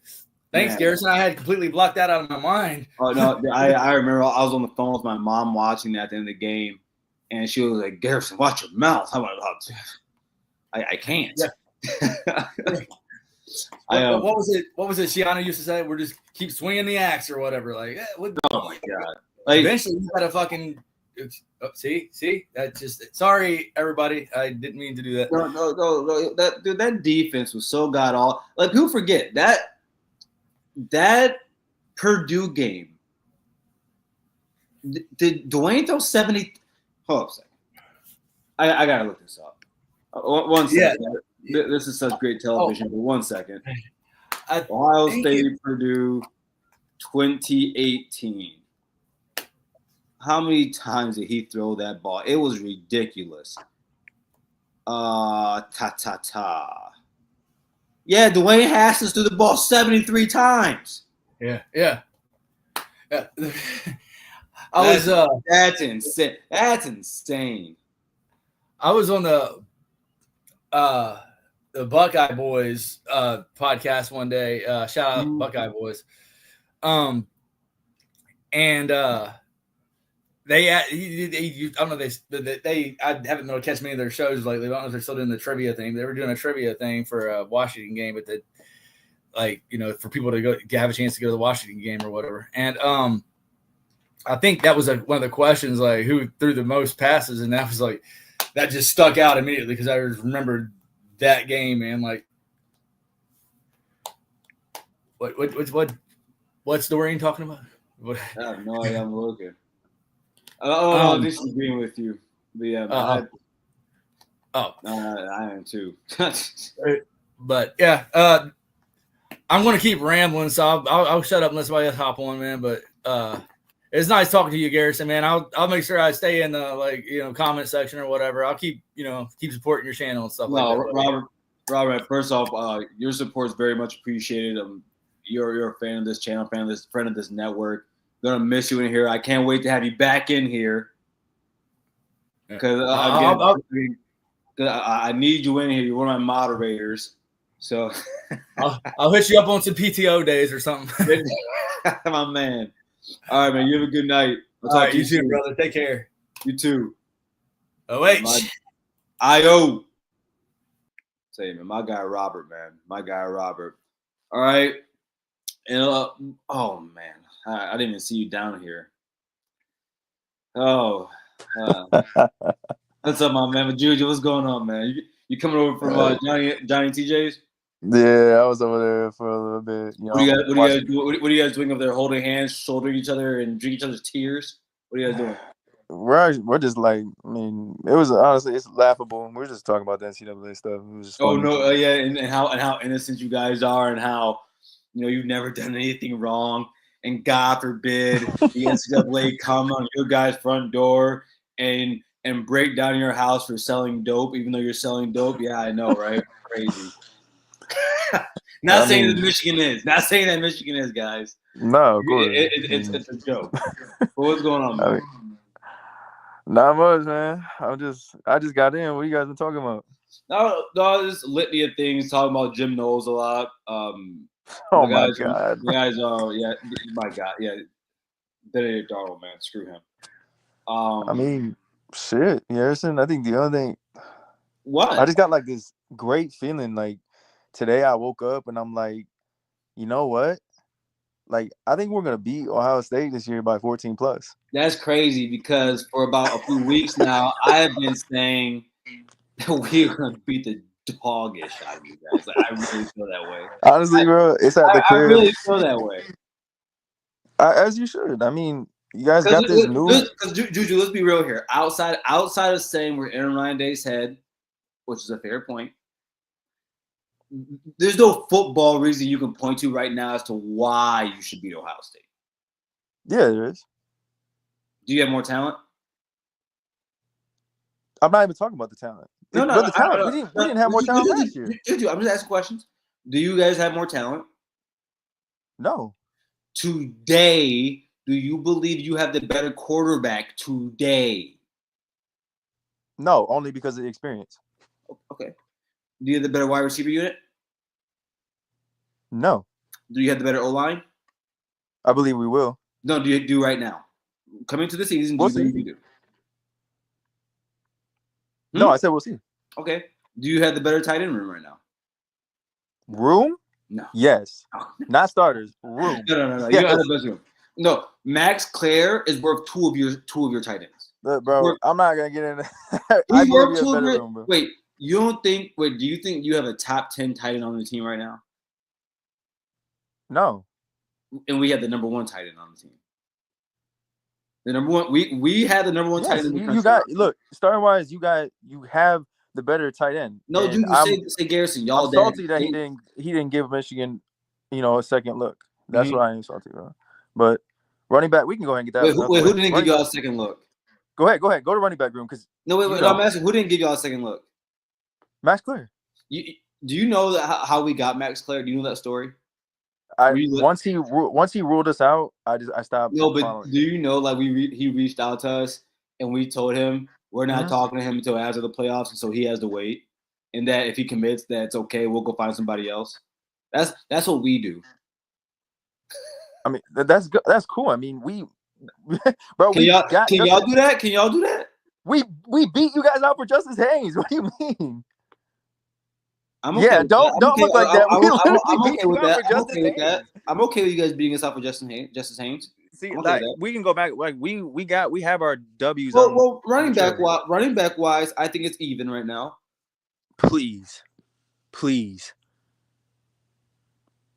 Thanks, Man. Garrison. I had completely blocked that out of my mind. Oh no, I remember I was on the phone with my mom watching that at the end of the game, and she was like, "Garrison, watch your mouth." I'm like, I can't. Yeah. What was it? What was it? Shiana used to say, "We're just keep swinging the axe or whatever." Like, oh my god! Like, eventually, you gotta fucking see. That just sorry, everybody. I didn't mean to do that. No. That defense was so god awful. Like, people forget that Purdue game. Did Dwayne throw 70? Hold up a second. I gotta look this up. One second. Yeah. This is such great television. But 1 second. Ohio State, Purdue, 2018. How many times did he throw that ball? It was ridiculous. Yeah, Dwayne Haskins threw the ball 73 times. Yeah. That's insane. That's insane. I was on the Buckeye Boys podcast one day. Shout out Buckeye Boys. And they I don't know they I haven't been able to catch many of their shows lately. I don't know if they're still doing the trivia thing. They were doing a trivia thing for a Washington game, but for people to go have a chance to go to the Washington game or whatever. And I think that was one of the questions, like who threw the most passes, and that was like that just stuck out immediately because I remembered that game, man. Like, what's Doreen talking about? What? I have no idea. I'm looking. I'm disagreeing with you. But yeah, I am too. But yeah, I'm going to keep rambling, so I'll shut up and let somebody else hop on, man. But it's nice talking to you, Garrison, man. I'll make sure I stay in the comment section or whatever. I'll keep supporting your channel and stuff like that. Robert, first off, your support is very much appreciated. You're a fan of this channel, friend of this network. Gonna miss you in here. I can't wait to have you back in here because I need you in here. You're one of my moderators, so I'll hit you up on some PTO days or something. My man. All right, man. You have a good night. I'll talk to you soon, brother. Take care. You too. IO. Say, man, my guy Robert, man. My guy Robert. All right. And oh man, I didn't even see you down here. Oh, what's up, my man? Juju, what's going on, man? You coming over from Johnny TJ's? Yeah, I was over there for a little bit. What are you guys doing over there? Holding hands, shouldering each other, and drinking each other's tears? What are you guys doing? We're just like, I mean, it was honestly, it's laughable. We're just talking about the NCAA stuff. It was just funny. And how innocent you guys are, and how you've never done anything wrong, and God forbid the NCAA come on your guys' front door and break down your house for selling dope, even though you're selling dope. Yeah, I know, right? Crazy. Not saying that Michigan is, guys. No, of course. It's a joke. But what's going on, man? Not much, man. I just got in. What you guys been talking about? No, just litany of things. Talking about Jim Knowles a lot. Oh my God! You guys are, my God, Benedict Darnold, man, screw him. I mean, shit, Harrison. I think the other thing. What? I just got like this great feeling. Like today, I woke up and I'm like, you know what? Like I think we're gonna beat Ohio State this year by 14 plus. That's crazy because for about a few weeks now, I have been saying that we're gonna beat the doggish out of you guys. Like, I really feel that way. Honestly, bro, it's at the crib. I really feel that way. As you should. I mean, you guys got this new. Because Juju, let's be real here. Outside of saying we're in Ryan Day's head, which is a fair point, there's no football reason you can point to right now as to why you should beat Ohio State. Yeah, there is. Do you have more talent? I'm not even talking about the talent. No, the talent. We didn't have more talent last year. Juju, I'm just asking questions. Do you guys have more talent? No. Today, do you believe you have the better quarterback today? No, only because of the experience. Okay. Do you have the better wide receiver unit? No, Do you have the better O-line? I believe we will. No, do you do right now? Coming to the season, We'll do you see. believe you do? No, I said we'll see. Okay. Do you have the better tight end room right now? Room? No. Yes. Not starters. Room. No. Yes. You don't have the best room. No. Max Clare is worth two of your tight ends. Look, bro, I'm not gonna get into. I believe worth we have two of better your. room, bro. Wait, you don't think? Wait, do you think you have a top 10 tight end on the team right now? No. And we have the number 1 tight end on the team. The number 1. We had the number 1 tight Yes, end. In the you country. got starting wise. You have the better tight end. No, And dude, say Garrison. Y'all I'm salty that he didn't give Michigan, a second look. That's what I am salty about. But running back, we can go ahead and get that. Who didn't give y'all a second look? Go ahead. Go to running back room because No, wait. I'm asking who didn't give y'all a second look. Max Clare. Do you know that how we got Max Clare? Do you know that story? Once he ruled us out, I stopped. No, but do you know he reached out to us and we told him we're not talking to him until after the playoffs, and so he has to wait. And that if he commits, that it's okay. We'll go find somebody else. That's what we do. I mean, that's good. That's cool. I mean, bro. Can y'all do that? Can y'all do that? We beat you guys out for Justice Haynes. What do you mean? I'm okay don't look like that. I'm okay with that. I'm okay with you guys beating us out for Justice Haynes. See, we can go back. Like we have our W's. Well, running back wise, I think it's even right now. Please,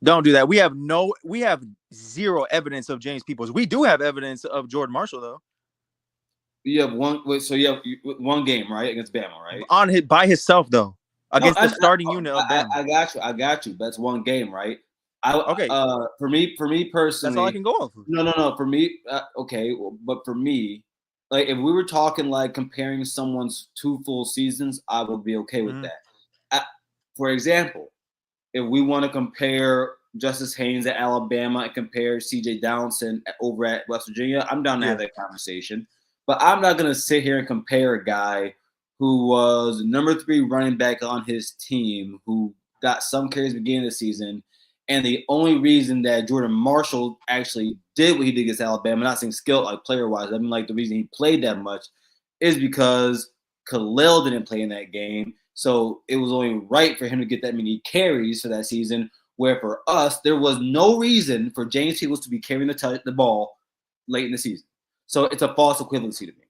don't do that. We have zero evidence of James Peoples. We do have evidence of Jordan Marshall though. You have one. So you have one game, right, against Bama, right? By himself though, against the starting unit of Bama. I got you. That's one game, right? Okay. For me personally, that's all I can go off of. No. For me, okay. But for me, like if we were talking like comparing someone's 2 full seasons, I would be okay with that. For example, if we want to compare Justice Haynes at Alabama and compare C.J. Downson over at West Virginia, I'm down to have that conversation. But I'm not going to sit here and compare a guy who was number 3 running back on his team who got some carries at the beginning of the season. And the only reason that Jordan Marshall actually did what he did against Alabama, not saying skill like player-wise, I mean like the reason he played that much is because Khalil didn't play in that game. So it was only right for him to get that many carries for that season, where for us, there was no reason for James Peoples to be carrying the ball late in the season. So it's a false equivalency to me.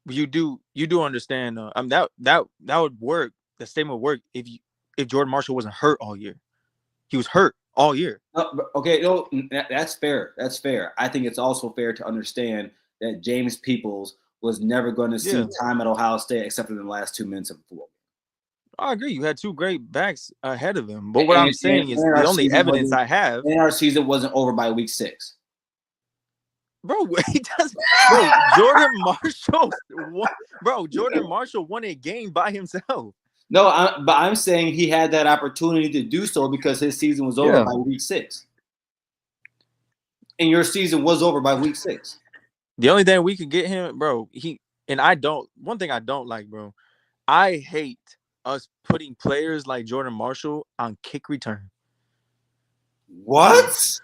You do understand that would work. The statement would work if Jordan Marshall wasn't hurt all year. He was hurt all year. Okay, no, that's fair. That's fair. I think it's also fair to understand that James Peoples was never going to see time at Ohio State except for the last 2 minutes of the football. I agree. You had 2 great backs ahead of him. But what I'm saying is the only evidence I have. And our season wasn't over by week 6. Bro, Jordan Marshall won a game by himself. No, but I'm saying he had that opportunity to do so because his season was over by week 6. And your season was over by week 6. The only thing we could get him, bro, one thing I don't like, bro, I hate us putting players like Jordan Marshall on kick return. What?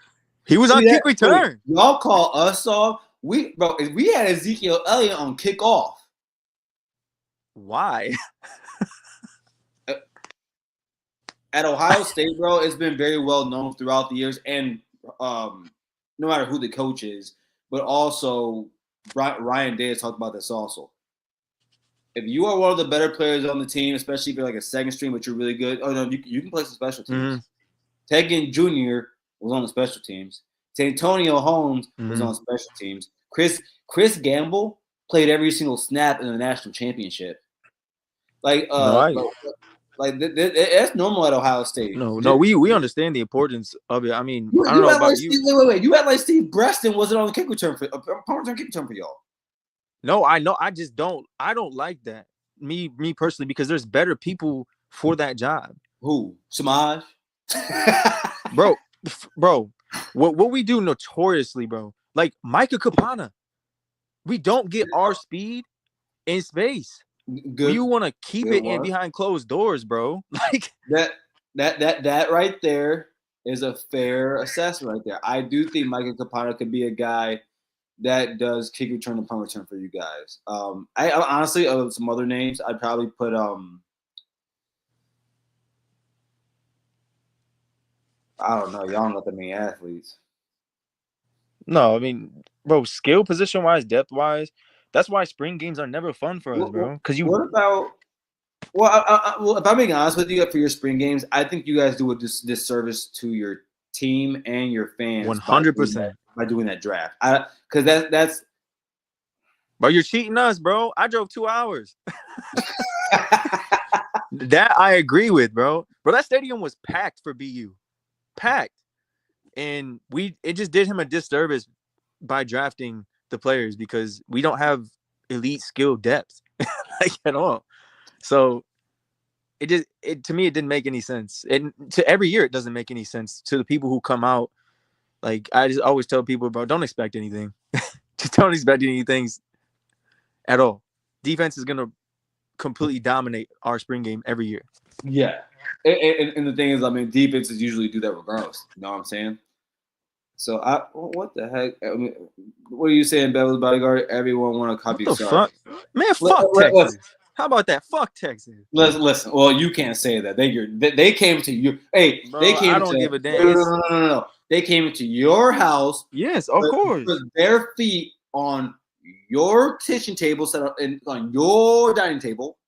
He was on kick return. Y'all call us off. We had Ezekiel Elliott on kickoff. Why? At Ohio State, bro, it's been very well known throughout the years, and no matter who the coach is, but also Ryan Day has talked about this also. If you are one of the better players on the team, especially if you're like a second string, but you're really good, you can play some special teams. Tegan Jr. was on the special teams. Santonio Holmes was on special teams. Chris Gamble played every single snap in the national championship. That's normal at Ohio State. No, we understand the importance of it. I mean, I don't know about you. Wait. You had like Steve Breston wasn't on the kick return for y'all. No, I know. I just don't. I don't like that. Me personally, because there's better people for that job. Who? Samaj? bro. What we do notoriously, bro. Like Micah Kapana, we don't get our speed in space. Good. You want to keep Good it in one. behind closed doors, bro. Like That right there is a fair assessment right there. I do think Michael Capano could be a guy that does kick return and punt return for you guys. I honestly, of some other names, I'd probably put I don't know. Y'all don't know that many athletes. no, I mean, bro, skill position wise, depth wise, that's why spring games are never fun for us, bro. Because What about? Well, if I'm being honest with you, for your spring games, I think you guys do a disservice to your team and your fans 100%. by doing that draft. Because that's. Bro, you're cheating us, bro. I drove 2 hours. That I agree with, bro. Bro, that stadium was packed for BU. Packed. And it just did him a disservice by drafting the players because we don't have elite skill depth like at all. So to me it didn't make any sense. And to every year it doesn't make any sense to the people who come out. Like I just always tell people, bro, don't expect anything. Just don't expect anything at all. Defense is gonna completely dominate our spring game every year. Yeah. And the thing is, I mean, defenses usually do that regardless. You know what I'm saying? So what the heck? I mean, what are you saying, Beverly's Bodyguard? Everyone want to copy. What the fuck? Man, fuck Texas. How about that? Fuck Texas. Listen. Well, you can't say that. They came to you. Hey, bro, they came. I don't give a damn. No. They came into your house. Yes, of course. With their feet on your kitchen table, set up on your dining table.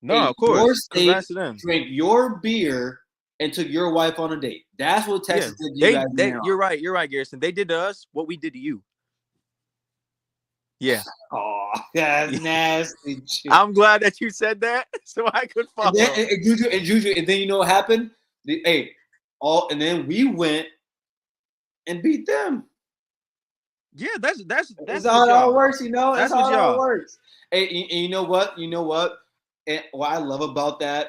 No, of course. Your steak, drank your beer, and took your wife on a date. That's what Texas did to you guys. You're right, Garrison. They did to us what we did to you. Yeah. Oh, that's nasty. I'm glad that you said that, so I could follow. And Juju, and then you know what happened? And then we went and beat them. Yeah, that's how it all works, you know. That's how it all works. Hey, and you know what? And what I love about that,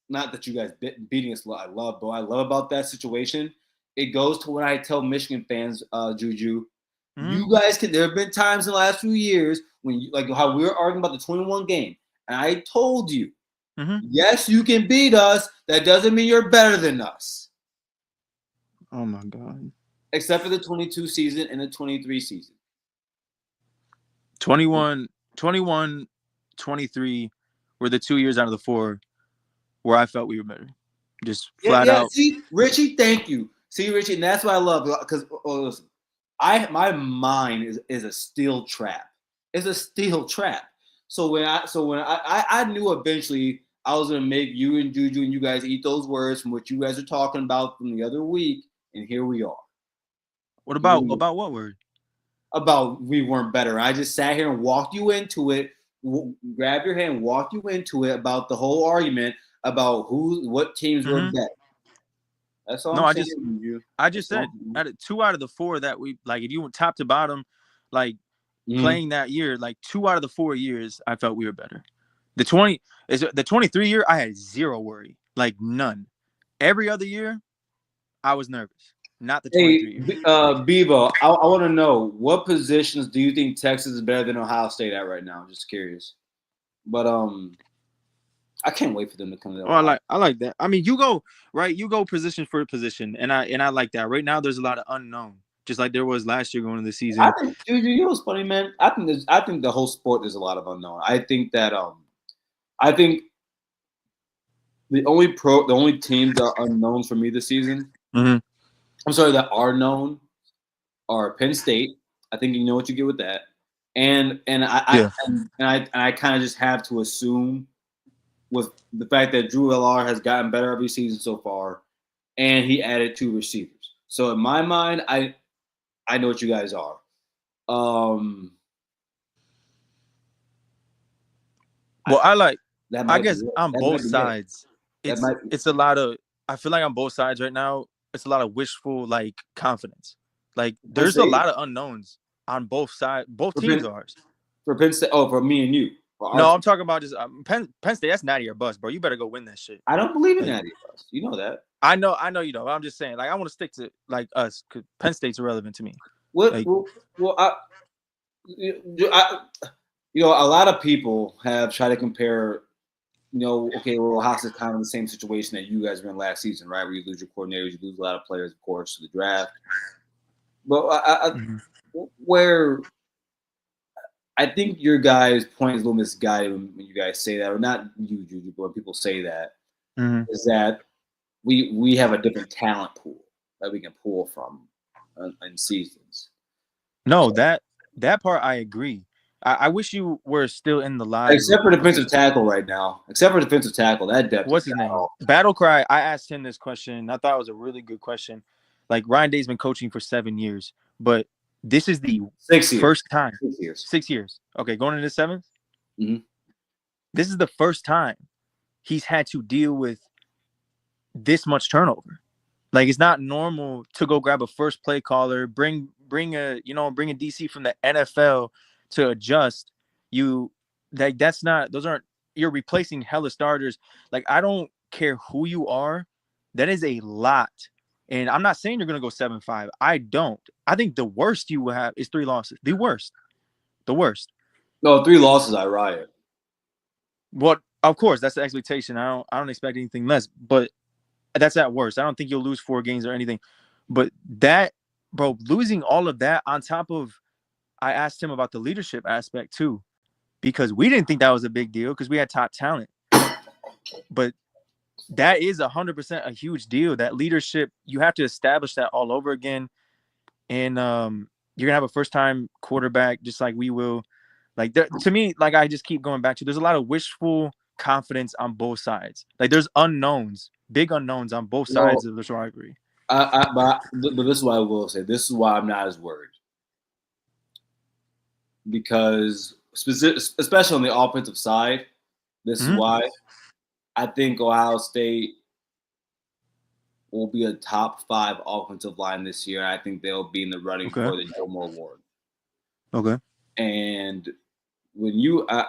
not that you guys beating us, but I love about that situation. It goes to what I tell Michigan fans, Juju. Mm-hmm. You guys there have been times in the last few years when like how we were arguing about the 21 game, and I told you, yes, you can beat us. That doesn't mean you're better than us. Oh my God. Except for the 22 season and the 23 season. 21, 23 were the 2 years out of the 4 where I felt we were better. Just flat out. See, Richie, thank you. See, Richie, and that's what I love because listen, my mind is a steel trap. It's a steel trap. So when I knew eventually I was gonna make you and Juju and you guys eat those words from what you guys are talking about from the other week, and here we are. What about what word? About we weren't better. I just sat here and walked you into it. Grab your hand, walk you into it about the whole argument about what teams were better. That's all. I just said 2 out of the 4 that we like. If you went top to bottom, like playing that year, like 2 out of the 4 years, I felt we were better. The 23 year, I had zero worry, like none. Every other year, I was nervous. Not the 23 year. Bevo, I want to know what positions do you think Texas is better than Ohio State at right now? I'm just curious. But I can't wait for them to come to. Oh, I like that. I mean, you go position for position, and I like that. Right now, there's a lot of unknown, just like there was last year going into the season. I think, Juju, you know what's funny, man? I think the whole sport there's a lot of unknown. I think that I think the only teams that are unknown for me this season. I'm sorry, that are known are Penn State. I think you know what you get with that, and I kind of just have to assume with the fact that Drew LR has gotten better every season so far, and he added 2 receivers. So in my mind, I know what you guys are. I guess on both sides. It's a lot of. I feel like on both sides right now. It's a lot of wishful like confidence. Like there's a lot of unknowns on both sides. Both teams are. For Penn State, for me and you. No, I'm talking about just Penn State. That's natty or bust, bro. You better go win that shit. I don't believe in natty or bust. You know that. I know you don't. I'm just saying, like I want to stick to like us because Penn State's irrelevant to me. You a lot of people have tried to compare. Okay, well, Haas is kind of in the same situation that you guys were in last season, right? Where you lose your coordinators, you lose a lot of players, of course, to the draft. But where I think your guys' point is a little misguided when you guys say that, or not you, Juju, but when people say that, is that we have a different talent pool that we can pull from in seasons. No, that part I agree. I wish you were still in the live. Except for defensive tackle right now. Except for defensive tackle, that depth. What's his name? Battle Cry. I asked him this question. I thought it was a really good question. Like, Ryan Day's been coaching for 7 years, but this is the 6 years. first time. 6 years. 6 years. Okay, going into the 7th? Mm-hmm. This is the first time he's had to deal with this much turnover. Like, it's not normal to go grab a first play caller, bring a DC from the NFL to adjust. That's not, those aren't, you're replacing hella starters. Like, I don't care who you are. That is a lot. And I'm not saying you're going to go 7-5. I don't. I think the worst you will have is 3 losses. The worst. No, 3 losses, I riot. Well, of course, that's the expectation. I don't expect anything less, but that's at worst. I don't think you'll lose 4 games or anything. But that, bro, losing all of that on top of, I asked him about the leadership aspect too, because we didn't think that was a big deal because we had top talent. But that is 100% a huge deal. That leadership, you have to establish that all over again. And you're going to have a first-time quarterback just like we will. Like, to me, like I just keep going back to, there's a lot of wishful confidence on both sides. Like, there's unknowns, big unknowns on both sides of the rivalry. But this is what I will say. This is why I'm not as worried. Because, especially on the offensive side, this is why I think Ohio State will be a top 5 offensive line this year. I think they'll be in the running for the Gilmore Award. Okay. And when you, I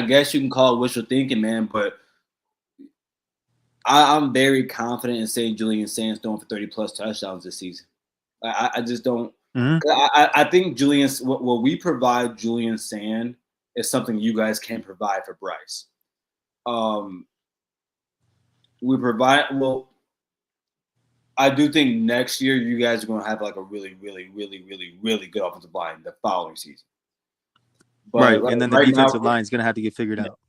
guess you can call it wishful thinking, man, but I'm very confident in saying Julian Sand's throwing for 30-plus touchdowns this season. I just don't. I think what we provide Julian Sand is something you guys can't provide for Bryce. We provide, I do think next year you guys are going to have like a really, really, really, really, really good offensive line the following season. But and then the defensive line is going to have to get figured out.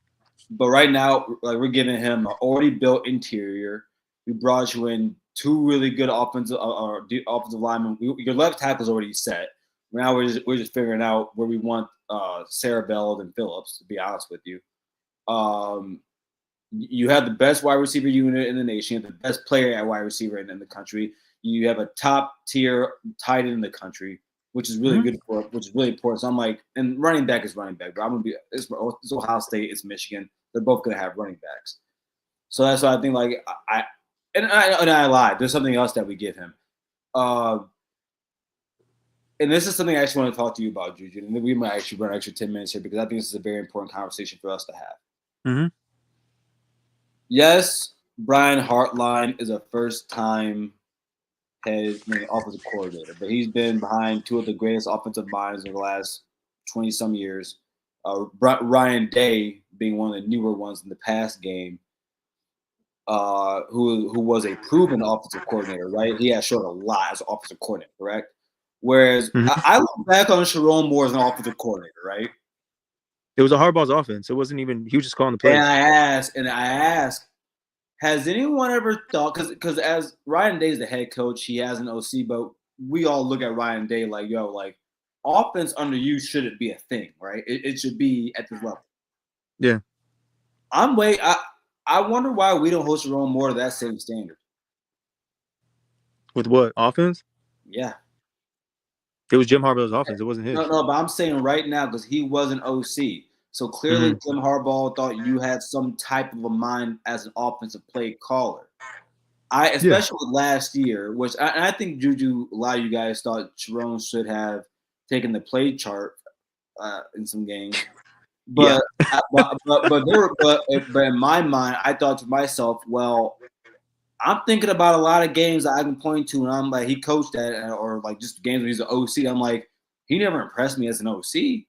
But right now, like, we're giving him an already built interior. We brought you in 2 really good offensive linemen. Your left tackle is already set. Now we're just figuring out where we want Sarah Bell and Phillips, to be honest with you. You have the best wide receiver unit in the nation, the best player at wide receiver in the country. You have a top tier tight end in the country, which is really good for, which is really important. So I'm like, and running back is running back, but I'm gonna be it's Ohio State, it's Michigan. They're both gonna have running backs. So that's why I think, like, I lied. There's something else that we give him. And this is something I actually want to talk to you about, Juju. And we might actually run an extra 10 minutes here because I think this is a very important conversation for us to have. Yes, Brian Hartline is a first-time head offensive coordinator, but he's been behind 2 of the greatest offensive minds in the last 20-some years. Ryan Day being one of the newer ones in the past game, who was a proven offensive coordinator, right? He has shown a lot as an offensive coordinator, correct? Whereas I look back on Sharon Moore as an offensive coordinator, right? It was a Harbaugh's offense. It wasn't even, he was just calling the plays. And I asked, has anyone ever thought, because as Ryan Day is the head coach, he has an OC, but we all look at Ryan Day like, yo, like, offense under you shouldn't be a thing, right? It should be at this level. Yeah. I wonder why we don't hold Sharon Moore to that same standard. With what? Offense? Yeah. It was Jim Harbaugh's offense. It wasn't his. No, but I'm saying right now because he was an OC. So clearly Jim Harbaugh thought you had some type of a mind as an offensive play caller. Especially last year, which I think Juju, a lot of you guys thought Sharon should have taken the play chart in some games. But but in my mind, I thought to myself, well, I'm thinking about a lot of games that I can point to, and I'm like, he coached that, or like just games where he's an OC. I'm like, He never impressed me as an OC.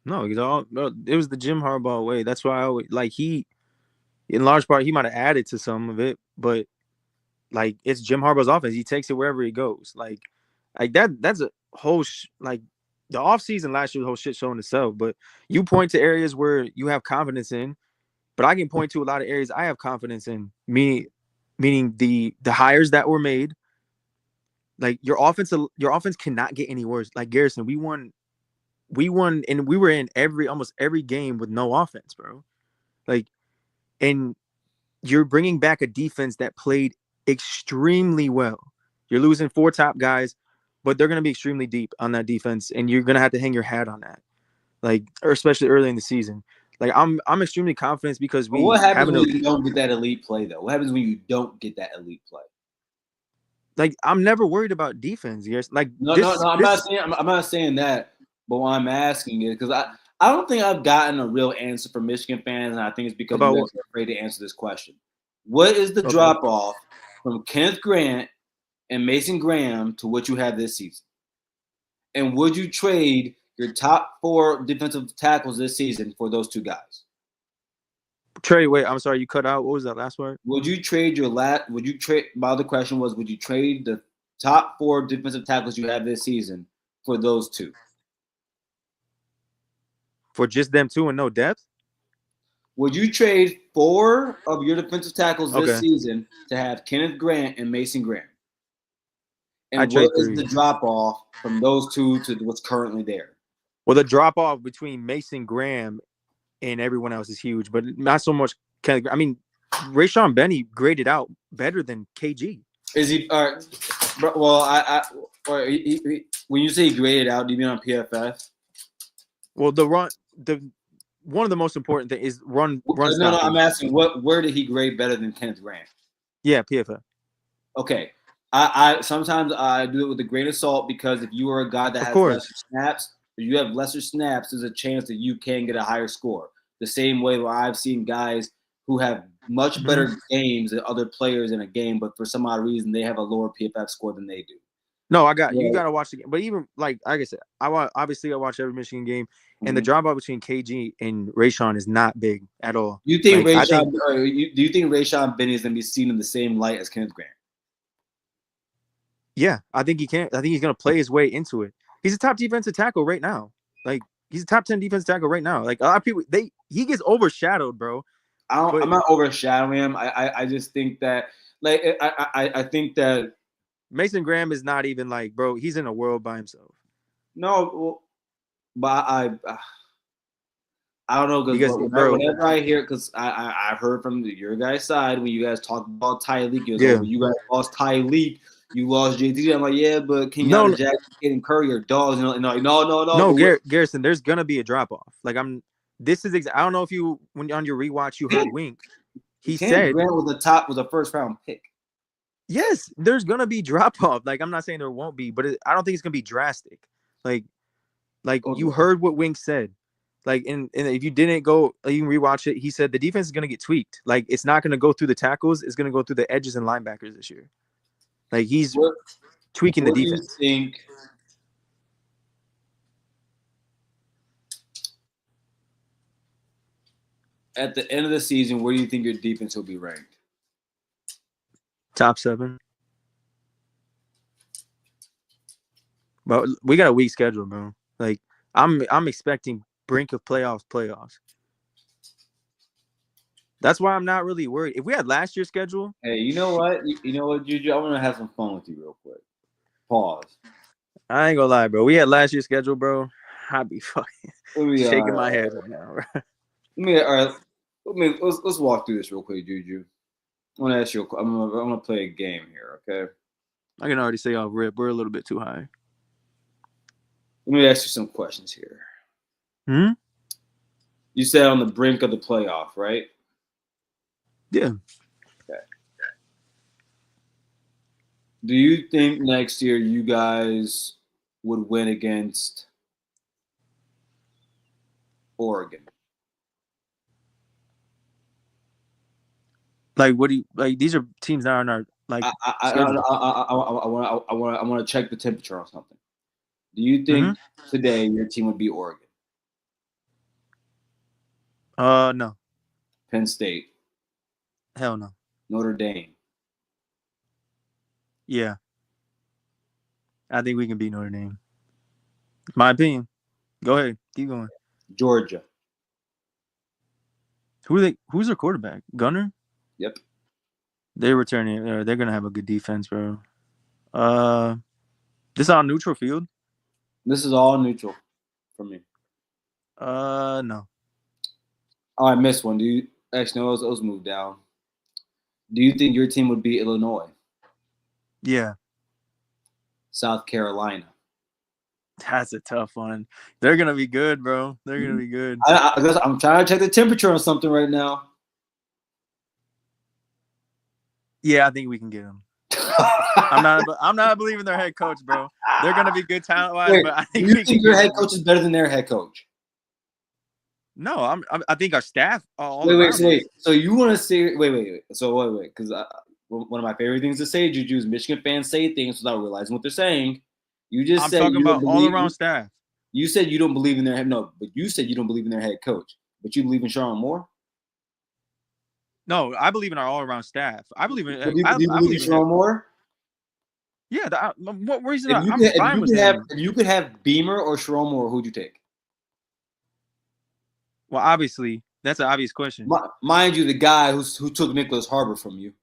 No, it was the Jim Harbaugh way. That's why I always in large part, he might have added to some of it, but like it's Jim Harbaugh's offense. He takes it wherever he goes. Like that's a whole the offseason last year, the whole shit show in itself. But you point to areas where you have confidence in, but I can point to a lot of areas I have confidence in. Meaning the hires that were made. Like your offense cannot get any worse. Like Garrison, we won, and we were in almost every game with no offense, bro. Like, and you're bringing back a defense that played extremely well. You're losing 4 top guys, but they're going to be extremely deep on that defense, and you're going to have to hang your hat on that. Like, or especially early in the season. Like, I'm extremely confident because we. What happens when you don't get that elite play, though? What happens when you don't get that elite play? Like, I'm never worried about defense. Yes, like no. I'm not saying that, but what I'm asking is because I don't think I've gotten a real answer from Michigan fans, and I think it's because you guys are afraid to answer this question. What is the drop off from Kenneth Grant and Mason Graham to what you have this season? And would you trade your top 4 defensive tackles this season for those 2 guys? Wait, I'm sorry, you cut out. What was that last word? Would you trade my other question was, would you trade the top 4 defensive tackles you have this season for those 2? For just them 2 and no depth? Would you trade 4 of your defensive tackles this season to have Kenneth Grant and Mason Graham? And what is the drop off from those 2 to what's currently there? Well, the drop off between Mason Graham and everyone else is huge, but not so much. I mean, Rayshon Benny graded out better than KG. Is he? Well, when you say graded out, do you mean on PFF? Well, one of the most important things is run. No, I'm asking where did he grade better than Kenneth Grant? Yeah, PFF. Okay, I sometimes I do it with a grain of salt because if you are a guy that has lesser snaps. If you have lesser snaps, there's a chance that you can get a higher score. The same way where I've seen guys who have much better games than other players in a game, but for some odd reason they have a lower PFF score than they do. No, you got to watch the game. But even like I said, I watch every Michigan game, and the drop off between KG and Rayshon is not big at all. Do you think do you think Rayshon Benny is going to be seen in the same light as Kenneth Grant? Yeah, I think he can. I think he's going to play his way into it. He's a top defensive tackle right now. Like he's a top 10 defensive tackle right now. Like a lot of people, he gets overshadowed, bro. I'm not overshadowing him. I just think that I think that Mason Graham is not even like, bro. He's in a world by himself. No, but I don't know because whenever I hear, because I heard from your guys' side when you guys talked about Tyreek, when you guys lost Tyreek. You lost JT. I'm like, yeah, but Kenyatta Jackson, Caden Curry are dogs. No, Garrison, there's gonna be a drop off. Like I don't know if when on your rewatch you heard Wink. He said Grant was a first round pick. Yes, there's gonna be drop off. Like I'm not saying there won't be, but I don't think it's gonna be drastic. Like you heard what Wink said. Like and if you didn't go, you can rewatch it. He said the defense is gonna get tweaked. Like it's not gonna go through the tackles. It's gonna go through the edges and linebackers this year. Like he's tweaking the defense. Do you think at the end of the season, where do you think your defense will be ranked? Top 7. But we got a weak schedule, bro. Like I'm expecting brink of playoffs. That's why I'm not really worried. If we had last year's schedule, hey, you know what, Juju, I want to have some fun with you real quick. Pause. I ain't gonna lie, bro. We had last year's schedule, bro. I'd be fucking shaking my head right now, bro. Let's walk through this real quick, Juju. I want to ask you. I'm gonna play a game here, okay? I can already say off rip, we're a little bit too high. Let me ask you some questions here. You said on the brink of the playoff, right? Yeah. Okay. Do you think next year you guys would win against Oregon? Like, what do you like? These are teams that are not like. I want to check the temperature on something. Do you think today your team would beat Oregon? No. Penn State? Hell no. Notre Dame? Yeah. I think we can beat Notre Dame. My opinion. Go ahead. Keep going. Georgia? Who's their quarterback? Gunner? Yep. They're returning. They're gonna have a good defense, bro. This is on neutral field. This is all neutral for me. No. Oh, I missed one. Actually, no, those moved down. Do you think your team would beat Illinois? Yeah. South Carolina? That's a tough one. They're gonna be good, bro. They're gonna be good. I'm trying to check the temperature on something right now. Yeah, I think we can get them. I'm not believing their head coach, bro. They're gonna be good talent wise, but I think you think your head coach is better than their head coach? No, I think our staff. Wait. So you want to say? Wait. So wait, because one of my favorite things to say, Juju, is Michigan fans say things without realizing what they're saying. You just I'm said talking about all around staff. You said you don't believe in their head. No, but you said you don't believe in their head coach. But you believe in Sharon Moore? No, I believe in our all around staff. I believe in. Do you believe in Sharon Moore? Yeah. What reason? If you could have Beamer or Sharon Moore, who'd you take? Well, obviously, that's an obvious question. Mind you, the guy who took Nicholas Harbor from you.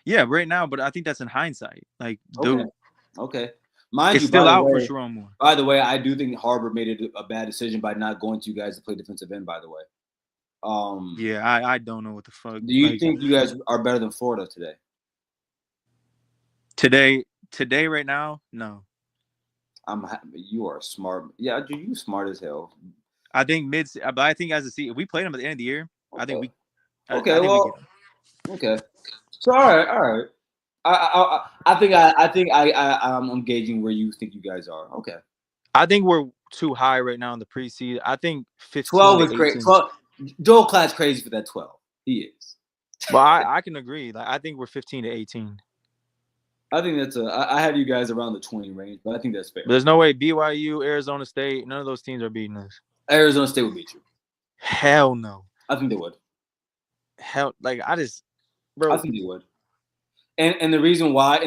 Yeah, right now, but I think that's in hindsight. Like, okay. Mind it's you, still out for Sharon Moore. By the way, I do think Harbor made a bad decision by not going to you guys to play defensive end. By the way. Yeah, I don't know what the fuck. Do you think you guys are better than Florida today? Today, right now, no. You are smart. Yeah, dude, you smart as hell. I think but I think as a seed, if we played them at the end of the year, okay. I think we. Okay, I think well, we get them. Okay. So all right. I think I'm gauging where you think you guys are. Okay. I think we're too high right now in the preseason. I think 15 12 is great. 12. Joel Klatt's crazy for that 12. He is. But I can agree. Like, I think we're 15 to 18. I think that's I have you guys around the 20 range, but I think that's fair. But there's no way BYU, Arizona State, none of those teams are beating us. Arizona State would beat you. Hell no. I think they would. Bro. I think they would. And the reason why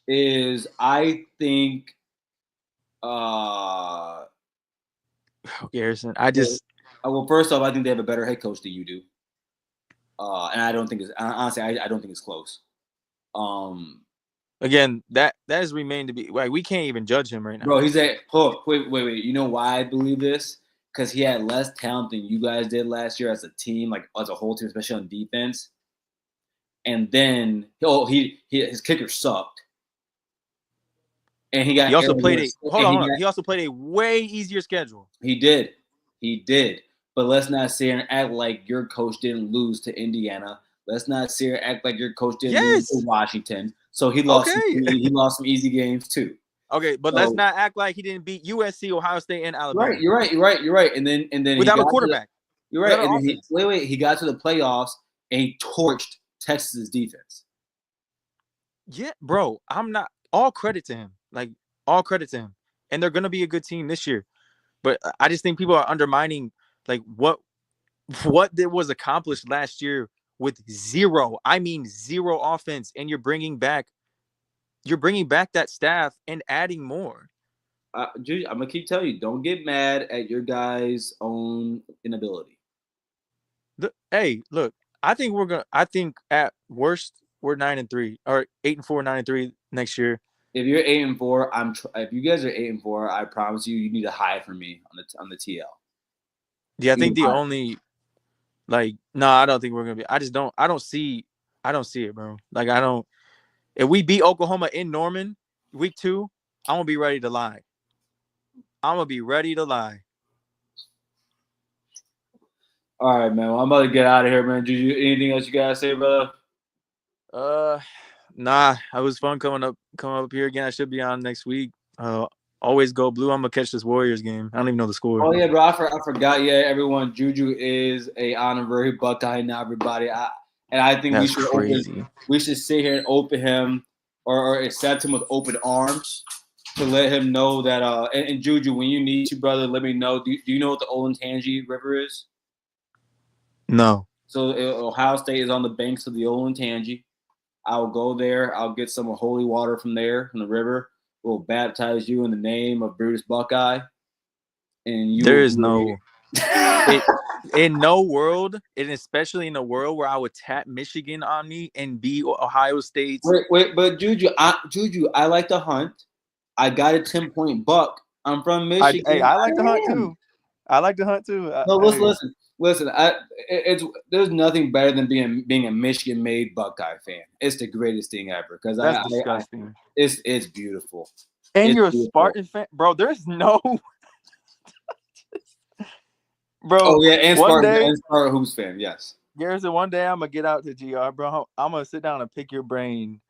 is I think Garrison, well, first off, I think they have a better head coach than you do. And I don't think it's honestly, I don't think it's close. Again, that has remained to be like we can't even judge him right now. Bro, he's wait. You know why I believe this? Because he had less talent than you guys did last year as a team, like as a whole team, especially on defense. And then his kicker sucked. And he also played he also played a way easier schedule. He did. But let's not sit here and act like your coach didn't lose to Indiana. Let's not sit here and act like your coach didn't lose to Washington. So he lost. He lost some easy games too. Okay, but let's not act like he didn't beat USC, Ohio State, and Alabama. Right, you're right. And then without a quarterback. You're right. And then he got to the playoffs and he torched Texas's defense. Yeah, bro. All credit to him. Like, all credit to him. And they're gonna be a good team this year. But I just think people are undermining like what was accomplished last year with zero offense, and you're bringing back that staff and adding more. Dude, I'm gonna keep telling you, don't get mad at your guys' own inability. Hey, look, I think at worst we're 9-3 or 8-4, 9-3 next year. If you're 8-4, if you guys are 8-4, I promise you need to hide from me on the TL. Yeah, I think the only I don't think we're gonna be. I don't see it, bro. Like if we beat Oklahoma in Norman week 2, I'm gonna be ready to lie. All right, man. Well, I'm about to get out of here, man. Anything else you gotta say, brother? Nah. It was fun coming up here again. I should be on next week. Always go blue. I'm gonna catch this Warriors game. I don't even know the score. Oh yeah, bro. I forgot. Yeah, everyone. Juju is a honorary Buckeye now. Everybody. I think we should sit here and open him or accept him with open arms. to let him know that and Juju, when you need to, brother, let me know. Do you know what the Olentangy River is? No. So Ohio State is on the banks of the Olentangy. I'll go there. I'll get some holy water from there, from the river. We'll baptize you in the name of Brutus Buckeye. And you There is no in no world, and especially in a world where I would tap Michigan on me and be Ohio State's. Wait, but Juju, I like to hunt. I got a 10-point buck. I'm from Michigan. I like to hunt too. I like to hunt too. No, listen. There's nothing better than being a Michigan-made Buckeye fan. It's the greatest thing ever because that's disgusting. It's beautiful. And you're a Spartan fan, bro. There's no, bro. Oh yeah, and Spartan Hoops fan. Yes. Garrison, one day I'm gonna get out to GR, bro. I'm gonna sit down and pick your brain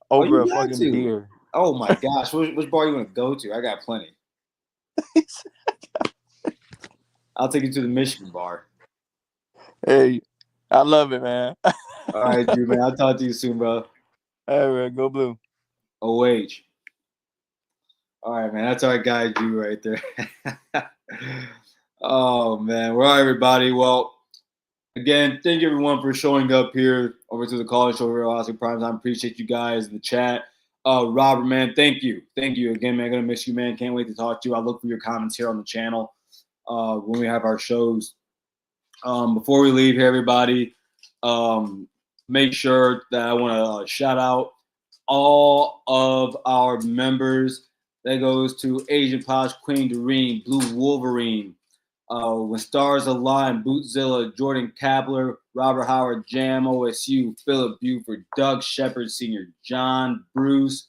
over a fucking beer. Oh my gosh, which bar are you gonna go to? I got plenty. I'll take you to the Michigan bar. Hey, I love it, man. All right, dude, man. I'll talk to you soon, bro. All right, man. Go Blue. OH. All right, man. That's our guy, Drew, right there. Oh, man. Well, everybody. Well, again, thank you, everyone, for showing up here over to the college show here at Austin Prime Time. Appreciate you guys in the chat. Robert, man, thank you. Thank you again, man. Going to miss you, man. Can't wait to talk to you. I look for your comments here on the channel when we have our shows. Before we leave here, everybody, make sure that I want to shout out all of our members. That goes to Asian Posh, Queen Doreen, Blue Wolverine, When Stars Align, Bootzilla, Jordan Kapler, Robert Howard, Jam, OSU, Philip Buford, Doug Shepard Sr., John, Bruce,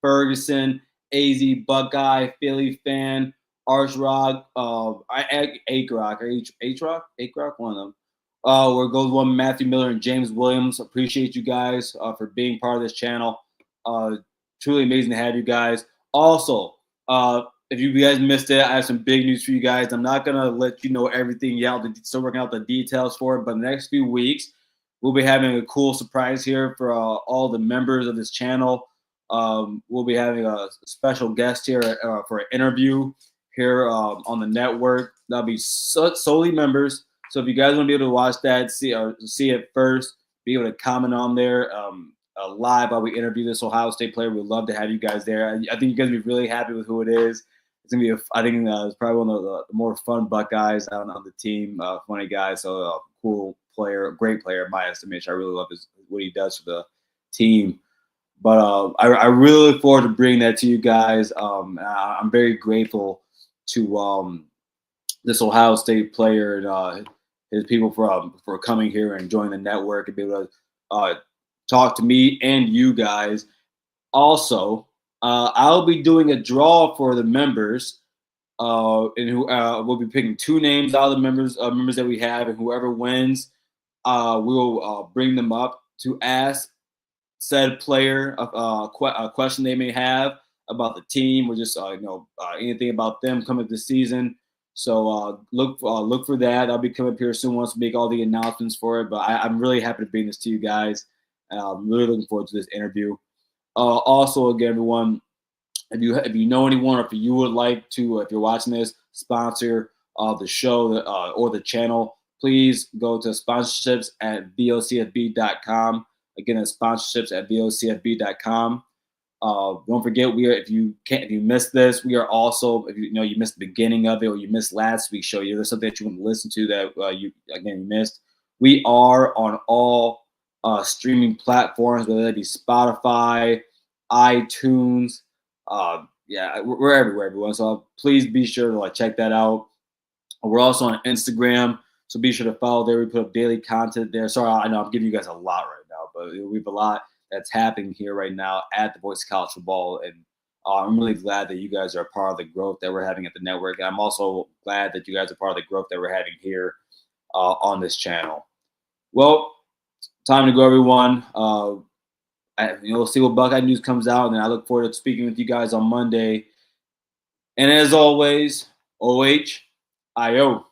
Ferguson, AZ Buckeye, Philly Fan, Archrock, A-Rock, H-Rock, one of them. Where goes one Matthew Miller and James Williams. Appreciate you guys for being part of this channel. Truly amazing to have you guys. Also, if you guys missed it, I have some big news for you guys. I'm not going to let you know everything yet. Still working out the details for it. But the next few weeks, we'll be having a cool surprise here for all the members of this channel. We'll be having a special guest here for an interview here on the network. That'll be solely members. So if you guys want to be able to watch that, see it first, be able to comment on there live while we interview this Ohio State player, we'd love to have you guys there. I think you guys will be really happy with who it is. It's gonna be, I think it's probably one of the more fun Buckeyes on the team. Funny guy, so cool player, great player in my estimation. I really love what he does for the team. But I really look forward to bringing that to you guys. I'm very grateful to this Ohio State player and his people for coming here and joining the network and be able to talk to me and you guys. Also, I'll be doing a draw for the members, and we'll be picking 2 names out of the members that we have, and whoever wins, we'll bring them up to ask said player a question they may have about the team or just anything about them coming this season. So look for that. I'll be coming up here soon once we make all the announcements for it. But I'm really happy to bring this to you guys. I'm really looking forward to this interview. Also, again, everyone, if you know anyone or if you would like to, if you're watching this, sponsor the show or the channel, please go to sponsorships at vocfb.com. Again, it's sponsorships at vocfb.com. Don't forget, if you missed this, we are also, if you missed the beginning of it or you missed last week's show, there's something that you want to listen to that you missed. We are on all streaming platforms, whether that be Spotify, iTunes, we're everywhere, everyone. So please be sure to check that out. We're also on Instagram, so be sure to follow there. We put up daily content there. Sorry, I know I'm giving you guys a lot right now, but we have a lot that's happening here right now at the Voice of College Football, and I'm really glad that you guys are a part of the growth that we're having at the network. And I'm also glad that you guys are part of the growth that we're having here on this channel. Well, time to go, everyone. We'll see what Buckeye news comes out, and then I look forward to speaking with you guys on Monday. And as always, OH, IO.